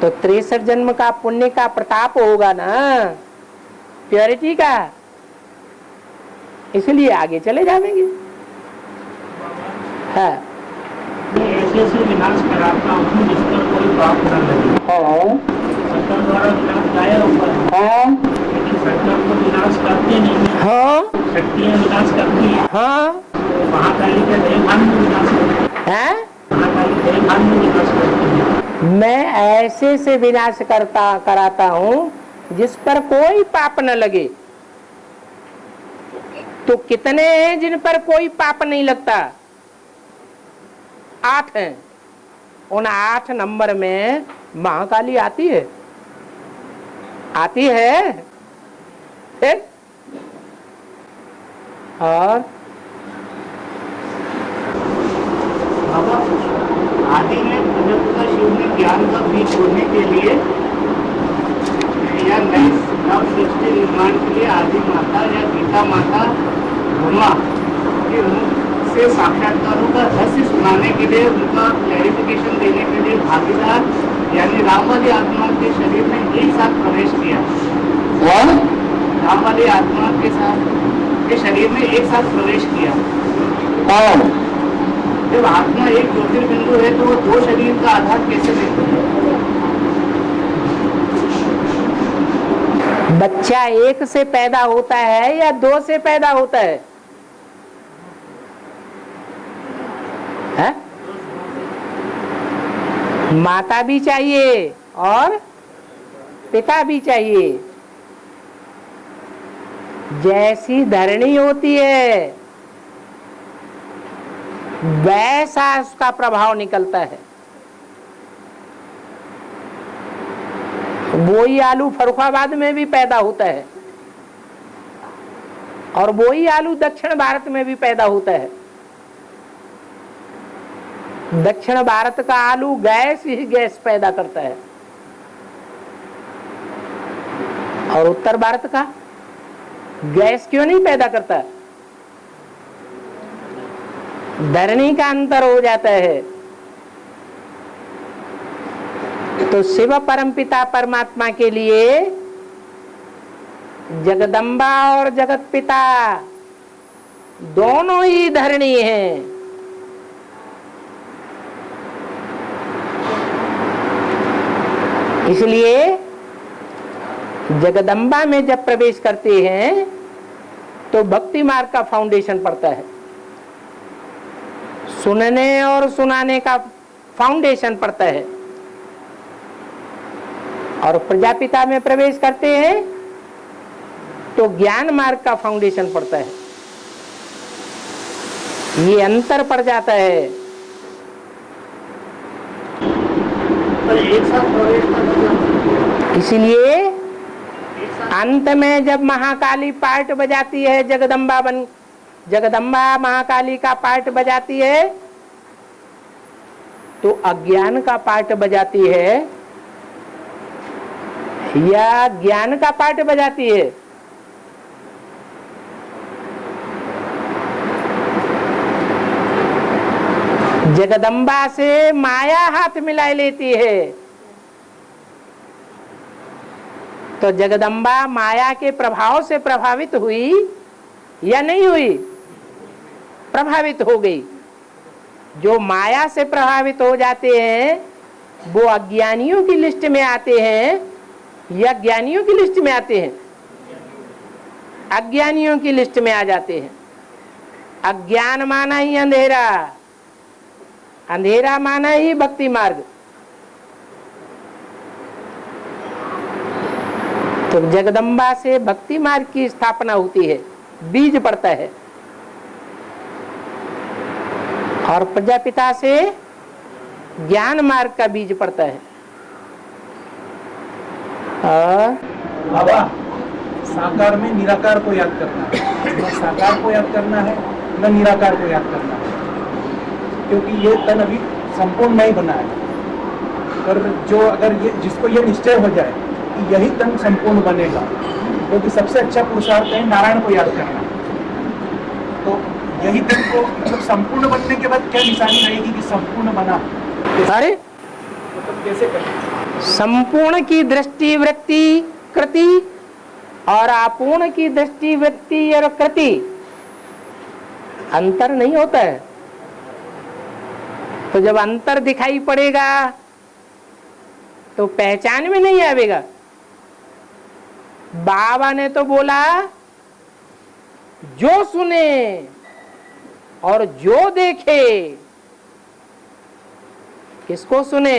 तो 63 जन्म का पुण्य का प्रताप होगा ना, प्योरिटी का, इसलिए आगे चले जाएंगे। हाँ। ऐसे से विनाश कराता हूँ जिस पर कोई पाप न लगे। सरकार द्वारा विनाश लाया हुआ है, लेकिन सरकार को विनाश करते नहीं है। हाँ, शक्तियाँ विनाश करती है। हाँ, तो महाकाली का देवभान में विनाश करती है। महाकाली देवभान में विनाश करती है। मैं ऐसे से विनाश कराता हूँ जिस पर कोई पाप न लगे। तो कितने हैं जिन पर कोई पाप नहीं लगता? 8 हैं। उन 8 नंबर में महाकाली आती है, आती है। फिर और बाबा, आदि में प्रजापिता शिव ने ज्ञान का बीज बोने के लिए या नई नव सृष्टि निर्माण के लिए आदि माता या गीता माता ब्रह्मा के मुख से साक्षात्कारों का रहस्य सुनाने के लिए, उनका क्लैरिफिकेशन देने के लिए भागीदार यानी राम वाली आत्मा के शरीर में एक साथ प्रवेश किया। राम वाली आत्मा के साथ के शरीर में एक साथ प्रवेश किया। जब आत्मा एक ज्योतिर्बिंदु है तो वो 2 शरीर का आधार कैसे लेते हैं? बच्चा 1 से पैदा होता है या 2 से पैदा होता है? माता भी चाहिए और पिता भी चाहिए। जैसी धरणी होती है वैसा उसका प्रभाव निकलता है। वही आलू फर्रुखाबाद में भी पैदा होता है और वही आलू दक्षिण भारत में भी पैदा होता है। दक्षिण भारत का आलू गैस ही गैस पैदा करता है और उत्तर भारत का गैस क्यों नहीं पैदा करता? धरणी का अंतर हो जाता है। तो शिव परमपिता परमात्मा के लिए जगदम्बा और जगत पिता दोनों ही धरणी हैं। इसलिए जगदम्बा में जब प्रवेश करते हैं तो भक्ति मार्ग का फाउंडेशन पड़ता है, सुनने और सुनाने का फाउंडेशन पड़ता है। और प्रजापिता में प्रवेश करते हैं तो ज्ञान मार्ग का फाउंडेशन पड़ता है। ये अंतर पड़ जाता है। पर एक साथ प्रवेश करना, इसलिए अंत में जब महाकाली पार्ट बजाती है, जगदम्बा महाकाली का पार्ट बजाती है तो अज्ञान का पार्ट बजाती है या ज्ञान का पार्ट बजाती है? जगदम्बा से माया हाथ मिला लेती है तो जगदम्बा माया के प्रभाव से प्रभावित हुई या नहीं हुई? प्रभावित हो गई। जो माया से प्रभावित हो जाते हैं वो अज्ञानियों की लिस्ट में आते हैं या ज्ञानियों की लिस्ट में आते हैं? अज्ञानियों की लिस्ट में आ जाते हैं। अज्ञान माना ही अंधेरा, अंधेरा माना ही भक्ति मार्ग। तो जगदम्बा से भक्ति मार्ग की स्थापना होती है, बीज पड़ता है। और प्रजापिता से ज्ञान मार्ग का बीज पड़ता है। और बाबा, साकार में निराकार को याद करना है, न साकार को याद करना है न निराकार को याद करना है, क्योंकि ये तन अभी संपूर्ण नहीं बना है। पर जो अगर ये जिसको ये निश्चय हो जाए कि यही तन संपूर्ण बनेगा, क्योंकि सबसे अच्छा पुरुषार्थ है नारायण को याद करना। तो यही तन को मतलब संपूर्ण बनने के बाद क्या निशानी रहेगी कि संपूर्ण बना? अरे मतलब कैसे करें? संपूर्ण की दृष्टि वृत्ति कृति और अपूर्ण की दृष्टि वृत्ति और कृति अंतर नहीं होता है। तो जब अंतर दिखाई पड़ेगा तो पहचान में नहीं आवेगा। बाबा ने तो बोला जो सुने और जो देखे। किसको सुने?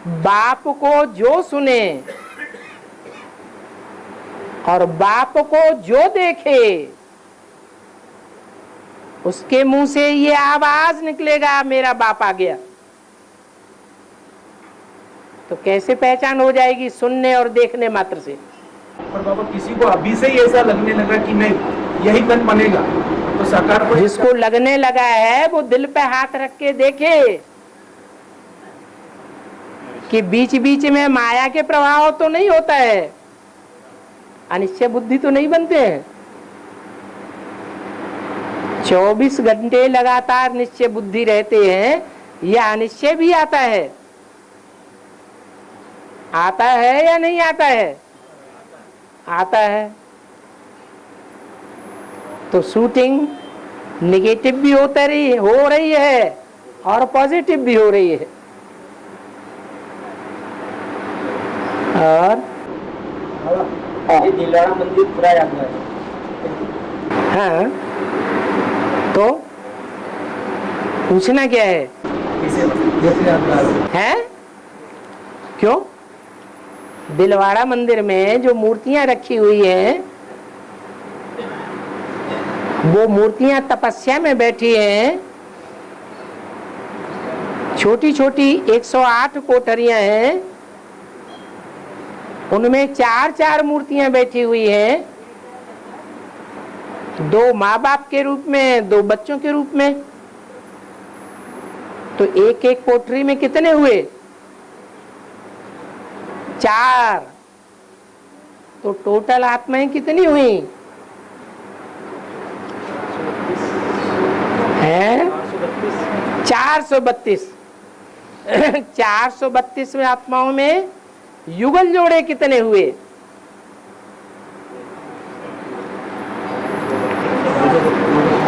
बाप को जो सुने और बाप को जो देखे उसके मुंह से ये आवाज निकलेगा, मेरा बाप आ गया। तो कैसे पहचान हो जाएगी? सुनने और देखने मात्र से। पर बाबा किसी को अभी से ही ऐसा लगने लगा कि नहीं यही तन बनेगा, तो साकार को जिसको लगने लगा है वो दिल पे हाथ रख के देखे कि बीच बीच में माया के प्रभाव तो नहीं होता है, अनिश्चय बुद्धि तो नहीं बनते हैं। 24 घंटे लगातार निश्चय बुद्धि रहते हैं, यह अनिश्चय भी आता है। आता है या नहीं आता है? आता है। तो शूटिंग नेगेटिव भी हो रही है और पॉजिटिव भी हो रही है। और ये दिलवाड़ा मंदिर पूरा यादगार है। हाँ, तो पूछना क्या है? हैं? क्यों? दिलवाड़ा मंदिर में जो मूर्तियां रखी हुई हैं, वो मूर्तियां तपस्या में बैठी हैं। छोटी छोटी 108 कोठरियां हैं, उनमें 4-4 मूर्तियां बैठी हुई हैं, 2 माँ बाप के रूप में, 2 बच्चों के रूप में। तो एक एक कोठरी में कितने हुए? 4। तो टोटल आत्माएं कितनी हुई हैं? 432। 432 में आत्माओं में युगल जोड़े कितने हुए?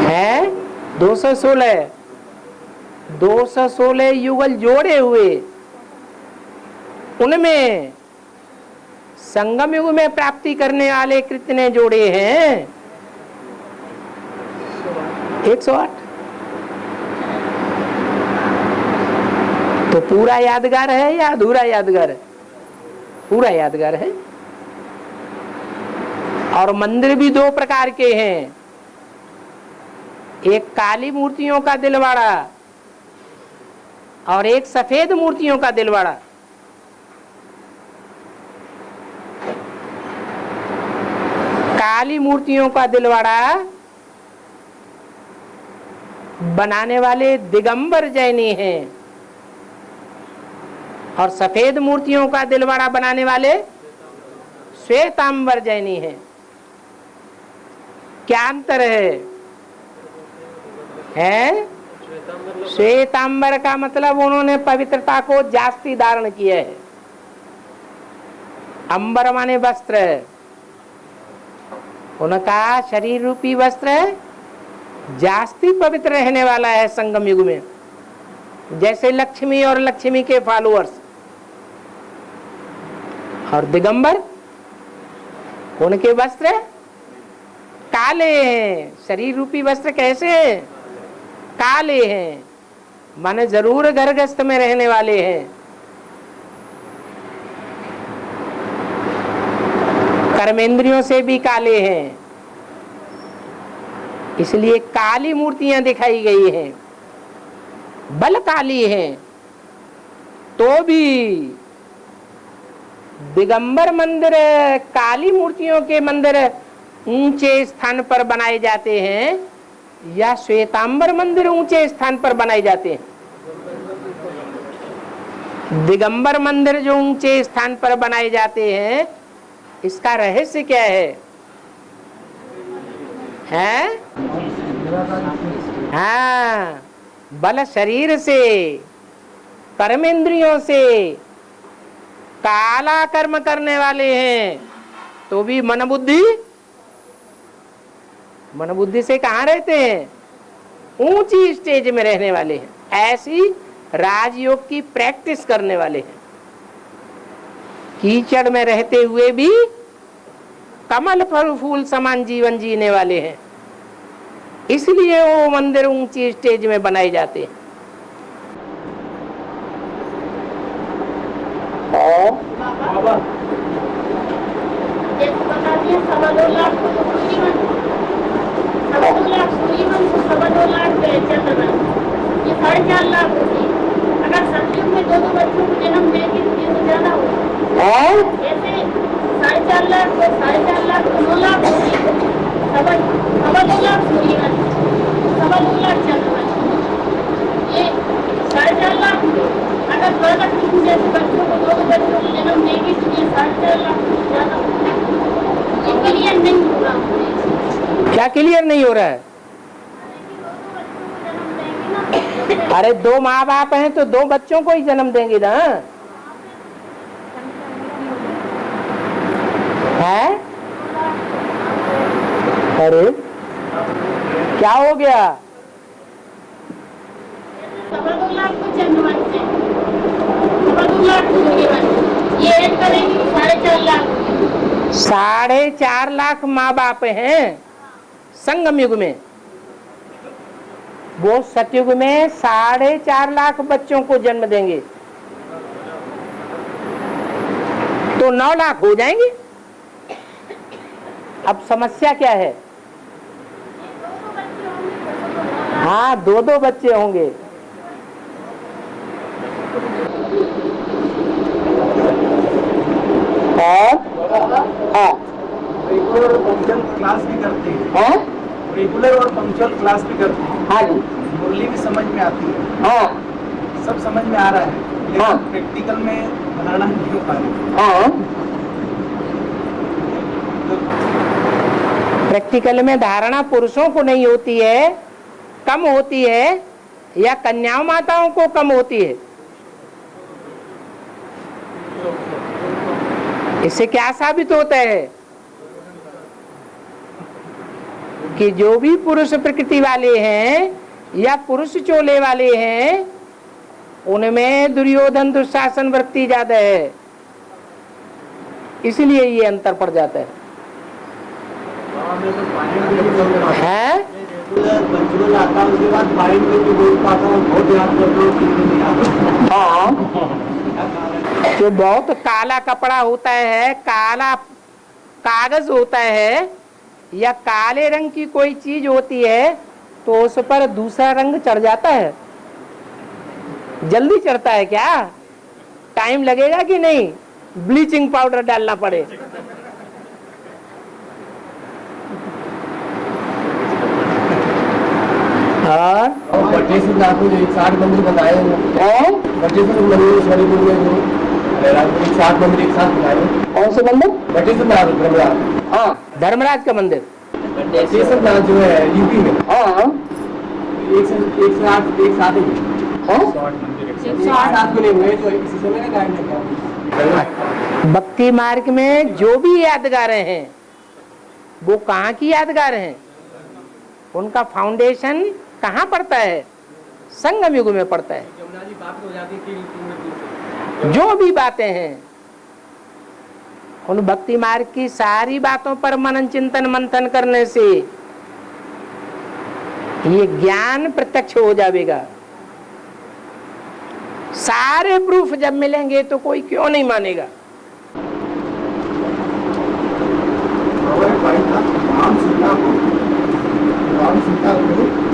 हैं? 216। 216 युगल जोड़े हुए। उनमें संगम युग में प्राप्ति करने वाले कितने जोड़े हैं? 108। तो पूरा यादगार है या अधूरा यादगार है? पूरा यादगार है। और मंदिर भी 2 प्रकार के हैं, एक काली मूर्तियों का दिलवाड़ा और एक सफेद मूर्तियों का दिलवाड़ा। काली मूर्तियों का दिलवाड़ा बनाने वाले दिगंबर जैनी हैं और सफेद मूर्तियों का दिलवाड़ा बनाने वाले श्वेतांबर जैनी हैं। क्या अंतर है? श्वेतांबर का मतलब उन्होंने पवित्रता को जास्ती धारण किया है। अंबर माने वस्त्र, उनका शरीर रूपी वस्त्र जास्ती पवित्र रहने वाला है संगम युग में। जैसे लक्ष्मी और लक्ष्मी के फॉलोअर्स। और दिगंबर, उनके वस्त्र काले हैं। शरीर रूपी वस्त्र कैसे हैं? काले हैं, माने जरूर गर्भस्थ में रहने वाले हैं। कर्मेंद्रियों से भी काले हैं, इसलिए काली मूर्तियां दिखाई गई हैं, बल काली हैं। तो भी दिगंबर मंदिर, काली मूर्तियों के मंदिर ऊंचे स्थान पर बनाए जाते हैं या श्वेतांबर मंदिर ऊंचे स्थान पर बनाए जाते हैं? दिगंबर मंदिर जो ऊंचे स्थान पर बनाए जाते हैं, इसका रहस्य क्या है? हैं? हाँ, बल शरीर से, कर्मेंद्रियों से काला कर्म करने वाले हैं, तो भी मन बुद्धि से कहाँ रहते हैं? ऊंची स्टेज में रहने वाले हैं। ऐसी राजयोग की प्रैक्टिस करने वाले हैं। कीचड़ में रहते हुए भी कमल फूल समान जीवन जीने वाले हैं, इसलिए वो मंदिर ऊंची स्टेज में बनाए जाते हैं। जैसे बता दिया 2.5 लाख को तो सूर्यवंश, 2.5 लाख सूर्यवंश, 2.5 लाख चंद्रवंश, ये 4.5 लाख होती है। अगर सतयुग में 2-2 बच्चों को जन्म देंगे तो ये तो ज्यादा होगा। ऐसे 4.5 लाख को 4.5 लाख तो 9 लाख होती है। 2.5 लाख सूर्यवंश, 2.5 लाख चंद्रवंश, ये 4.5 लाख हुए। अगर प्रकट जैसे बच्चों को 2-2 बच्चों को जन्म देंगे तो ये 4.5 लाख से ज्यादा होगा। ये क्लियर नहीं हो रहा है। क्या क्लियर नहीं हो रहा है? अरे 2 माँ बाप हैं तो 2 बच्चों को ही जन्म देंगे ना। है? अरे क्या हो गया? 2.5 लाख को चंद्रवंश है, 2.5 लाख सूर्यवंश, ये ऐड करेंगे 4.5 लाख। 4.5 लाख माँ बाप हैं संगम युग में। वो सतयुग में 4.5 लाख बच्चों को जन्म देंगे तो 9 लाख हो जाएंगे। अब समस्या क्या है? हाँ, 2-2 बच्चे होंगे। और हाँ, रेगुलर और पंक्चुअल क्लास भी करते हैं। रेगुलर और पंक्चुअल क्लास भी करते हैं। हाँ जी, मुरली भी समझ में आती है, हाँ सब समझ में आ रहा है, लेकिन हाँ। प्रैक्टिकल में धारणा नहीं हो पा रही। हाँ। प्रैक्टिकल में धारणा पुरुषों को नहीं होती है, कम होती है, या कन्याओं माताओं को कम होती है। इससे क्या साबित होता है कि जो भी पुरुष प्रकृति वाले हैं या पुरुष चोले वाले हैं उनमें दुर्योधन दुशासन वृत्ति ज्यादा है, इसलिए ये अंतर पड़ जाता है। उसके बाद माइंड में भी बोल पाता हूँ, बहुत याद करता हूँ। हाँ, जो बहुत काला कपड़ा होता है, काला कागज होता है, या काले रंग की कोई चीज होती है तो उस पर दूसरा रंग चढ़ जाता है। जल्दी चढ़ता है क्या? टाइम लगेगा कि नहीं? ब्लीचिंग पाउडर डालना पड़े। और बटेश्वर नाथ में जो 60 मंदिर बताए हैं, बटेश्वर मंदिर शरीपुर में जो 60 मंदिर एक साथ बताए हैं। कौन से मंदिर? बटेश्वर नाथ धर्मराज, हाँ, धर्मराज का मंदिर। बटेश्वर नाथ जो है यूपी में, हाँ, एक साथ ही 108 बने हुए जो इसी समय ना गायब नहीं। भक्ति मार्ग में जो भी यादगारें हैं वो कहाँ की यादगार हैं? उनका फाउंडेशन कहाँ पड़ता है? संगम युग में पड़ता है। जो भी बातें हैं उन भक्ति मार्ग की सारी बातों पर मनन चिंतन मंथन करने से ये ज्ञान प्रत्यक्ष हो जाएगा। सारे प्रूफ जब मिलेंगे तो कोई क्यों नहीं मानेगा?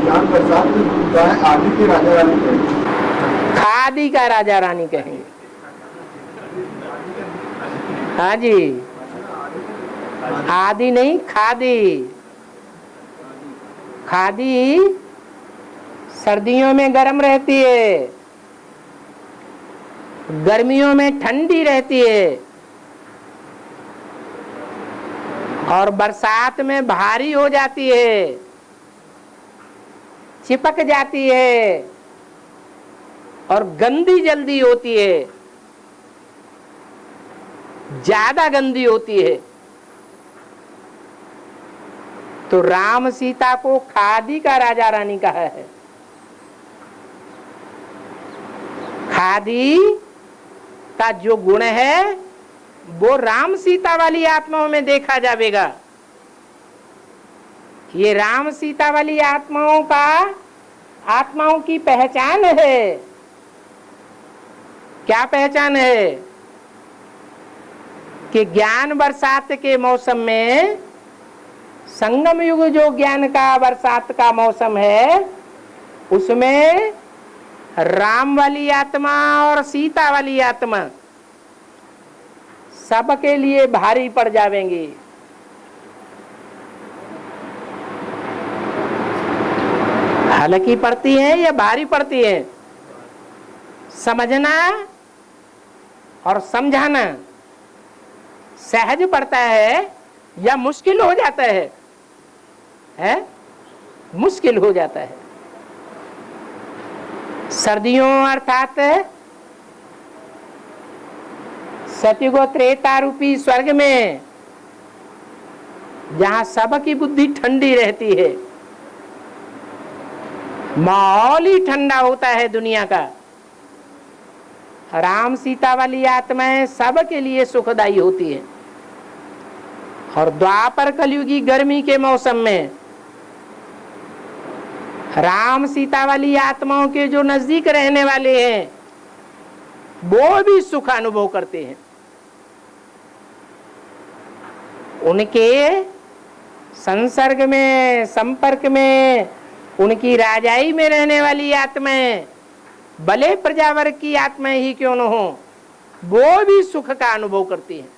ज्ञान प्रसाद आदि के राजा रानी कहेंगे, खादी का राजा रानी कहेंगे। हाँ जी, आदि नहीं, खादी। खादी सर्दियों में गर्म रहती है, गर्मियों में ठंडी रहती है, और बरसात में भारी हो जाती है, चिपक जाती है, और गंदी जल्दी होती है, ज्यादा गंदी होती है। तो राम सीता को खादी का राजा रानी कहा है। खादी का जो गुण है वो राम सीता वाली आत्माओं में देखा जाएगा। ये राम सीता वाली आत्माओं की पहचान है। क्या पहचान है? कि ज्ञान बरसात के मौसम में संगम युग जो ज्ञान का बरसात का मौसम है, उसमें राम वाली आत्मा और सीता वाली आत्मा सबके लिए भारी पड़ जावेंगी। हल्की पड़ती है या भारी पड़ती है? समझना और समझाना सहज पड़ता है या मुश्किल हो जाता है? मुश्किल हो जाता है। सर्दियों अर्थात सतयुग त्रेता रूपी स्वर्ग में, जहां सबकी बुद्धि ठंडी रहती है, माहौल ही ठंडा होता है दुनिया का, राम सीता वाली आत्माएं सबके लिए सुखदायी होती है। और द्वापर कलयुगी गर्मी के मौसम में राम सीता वाली आत्माओं के जो नजदीक रहने वाले हैं, वो भी सुख अनुभव करते हैं। उनके संसर्ग में, संपर्क में, उनकी राजाई में रहने वाली आत्माएं, भले प्रजावर्ग की आत्माएं ही क्यों न हो, वो भी सुख का अनुभव करती हैं।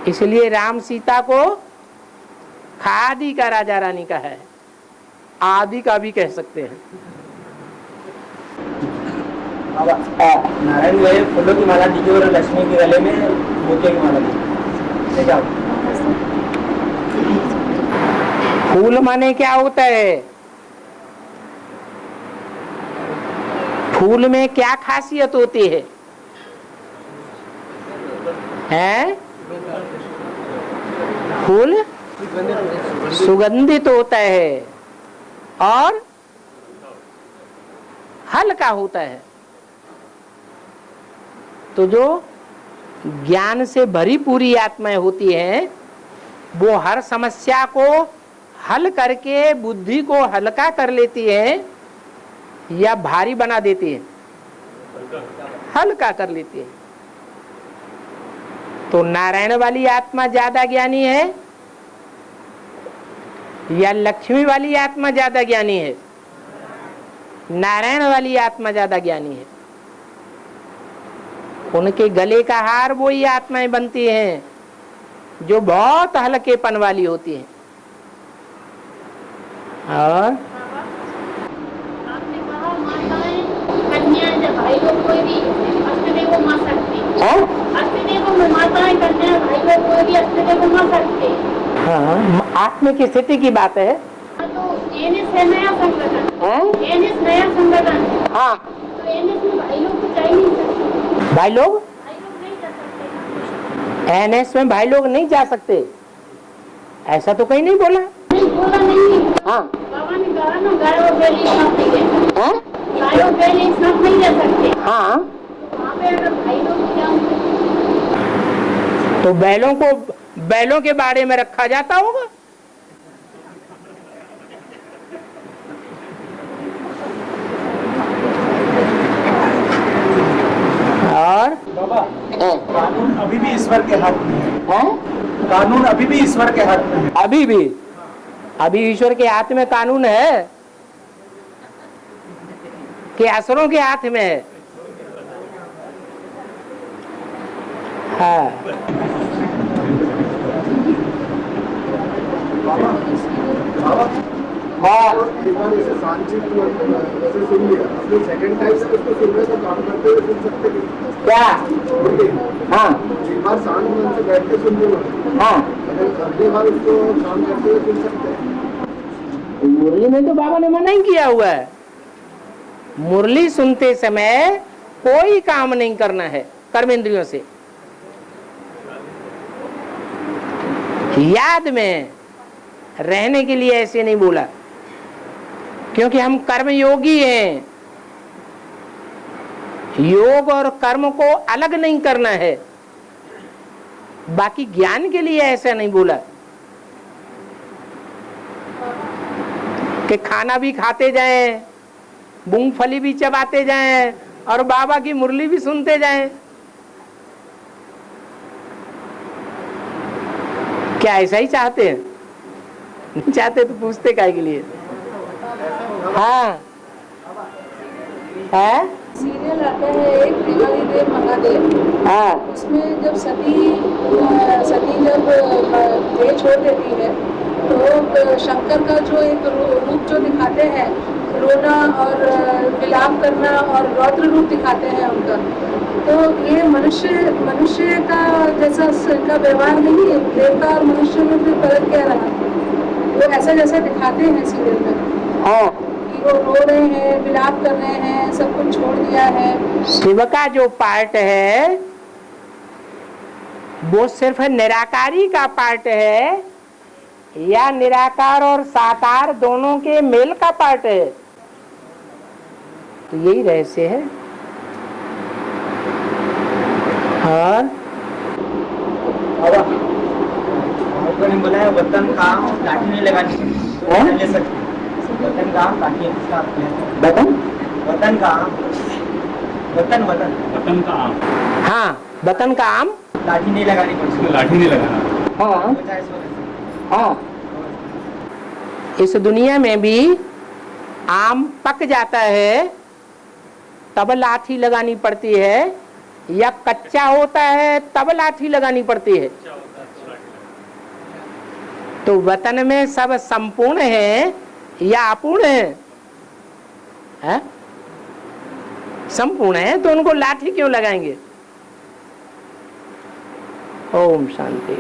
इसलिए राम सीता को खादी का राजा रानी का है, आदि का भी कह सकते हैं। नारायण गए फूलों की माला दीजिए और लक्ष्मी के गले में मोतियों की माला दीजिए। क्या फूल माने क्या होता है? फूल में क्या खासियत होती है? हैं? फूल सुगंधित होता है और हल्का होता है। तो जो ज्ञान से भरी पूरी आत्माएं होती हैं, वो हर समस्या को हल करके बुद्धि को हल्का कर लेती है या भारी बना देती है? हल्का कर लेती है। तो नारायण वाली आत्मा ज्यादा ज्ञानी है या लक्ष्मी वाली आत्मा ज्यादा ज्ञानी है? नारायण वाली आत्मा ज्यादा ज्ञानी है। उनके गले का हार वो ही आत्माएं बनती हैं जो बहुत हल्केपन वाली होती हैं। और आपने कहा माताएं, कन्याएं, जब भाई लोग कोई भी अष्टदेव को मार सकते हैं। अष्टदेव में माताएं, कन्याएं, भाई लोग कोई भी अष्टदेव को मार सकते हैं। हाँ, आत्मा की स्थिति की बात है। तो एनएस है नया संगठन, एनएस नया संगठन। हाँ, तो एनएस में भाई लोग तो जा ही नहीं सकते। भाई लोग नहीं जा सकते। एनएस में भाई लोग नहीं जा सकते, ऐसा तो कहीं नहीं बोला। नहीं बोला नहीं। हाँ, बाबा ने कहा ना, गाय और बैल एक साथ नहीं रह सकते। गाय और बैल एक साथ नहीं रह सकते। हाँ, वहाँ पे अगर भाई लोग जाओ तो बैलों के बारे में रखा जाता होगा। और बाबा, कानून अभी भी ईश्वर के हाथ में है। कानून अभी भी ईश्वर के हाथ में है। अभी ईश्वर के हाथ में कानून है कि असुरों के हाथ में है? हाँ, हाँ, एक बार इसे सांचित से सुन लिया, अपने सेकंड टाइम से उसको सुन रहे तो काम करते हुए सुन सकते हैं क्या? हाँ, एक बार शांत मन से बैठ के सुन लिया। हाँ, अगर अगली बार उसको काम करते हुए सुन सकते हैं। मुरली में तो बाबा ने मना ही किया हुआ है। मुरली सुनते समय कोई काम नहीं करना है कर्मेंद्रियों से। याद में रहने के लिए ऐसे नहीं बोला, क्योंकि हम कर्म योगी हैं। योग और कर्म को अलग नहीं करना है। बाकी ज्ञान के लिए ऐसा नहीं बोला कि खाना भी खाते जाएं, मूंगफली भी चबाते जाएं और बाबा की मुरली भी सुनते जाएं। क्या ऐसा ही चाहते हैं? नहीं चाहते तो पूछते काहे के लिए? हाँ है सीरियल आता है एक दिवाली देव महादेव। हाँ उसमें जब सती जब देह छोड़ देती है तो शंकर का जो एक रूप जो दिखाते हैं, रोना और विलाप करना और रौद्र रूप दिखाते हैं उनका। तो ये मनुष्य का जैसा का व्यवहार नहीं है, देवता और मनुष्य में फिर फर्क क्या रहा? वो ऐसा जैसा दिखाते हैं सीरियल में हाँ। कि वो रो रहे हैं, विलाप कर रहे हैं, सब कुछ छोड़ दिया है। शिव का जो पार्ट है वो सिर्फ निराकारी का पार्ट है या निराकार और साकार दोनों के मेल का पार्ट है? तो यही रहस्य है। और ने बोला है वतन काम लाठी नहीं लगानी है? ले सकते वतन काम लाठी बतन वतन काम वतन वतन वतन का आम हाँ बतन का आम लाठी नहीं लगानी पड़ती लाठी नहीं लगाना हाँ हाँ। इस दुनिया में भी आम पक जाता है तब लाठी लगानी पड़ती है या कच्चा होता है तब लाठी लगानी पड़ती है? तो वतन में सब संपूर्ण है या अपूर्ण है? संपूर्ण है तो उनको लाठी क्यों लगाएंगे? ओम शांति।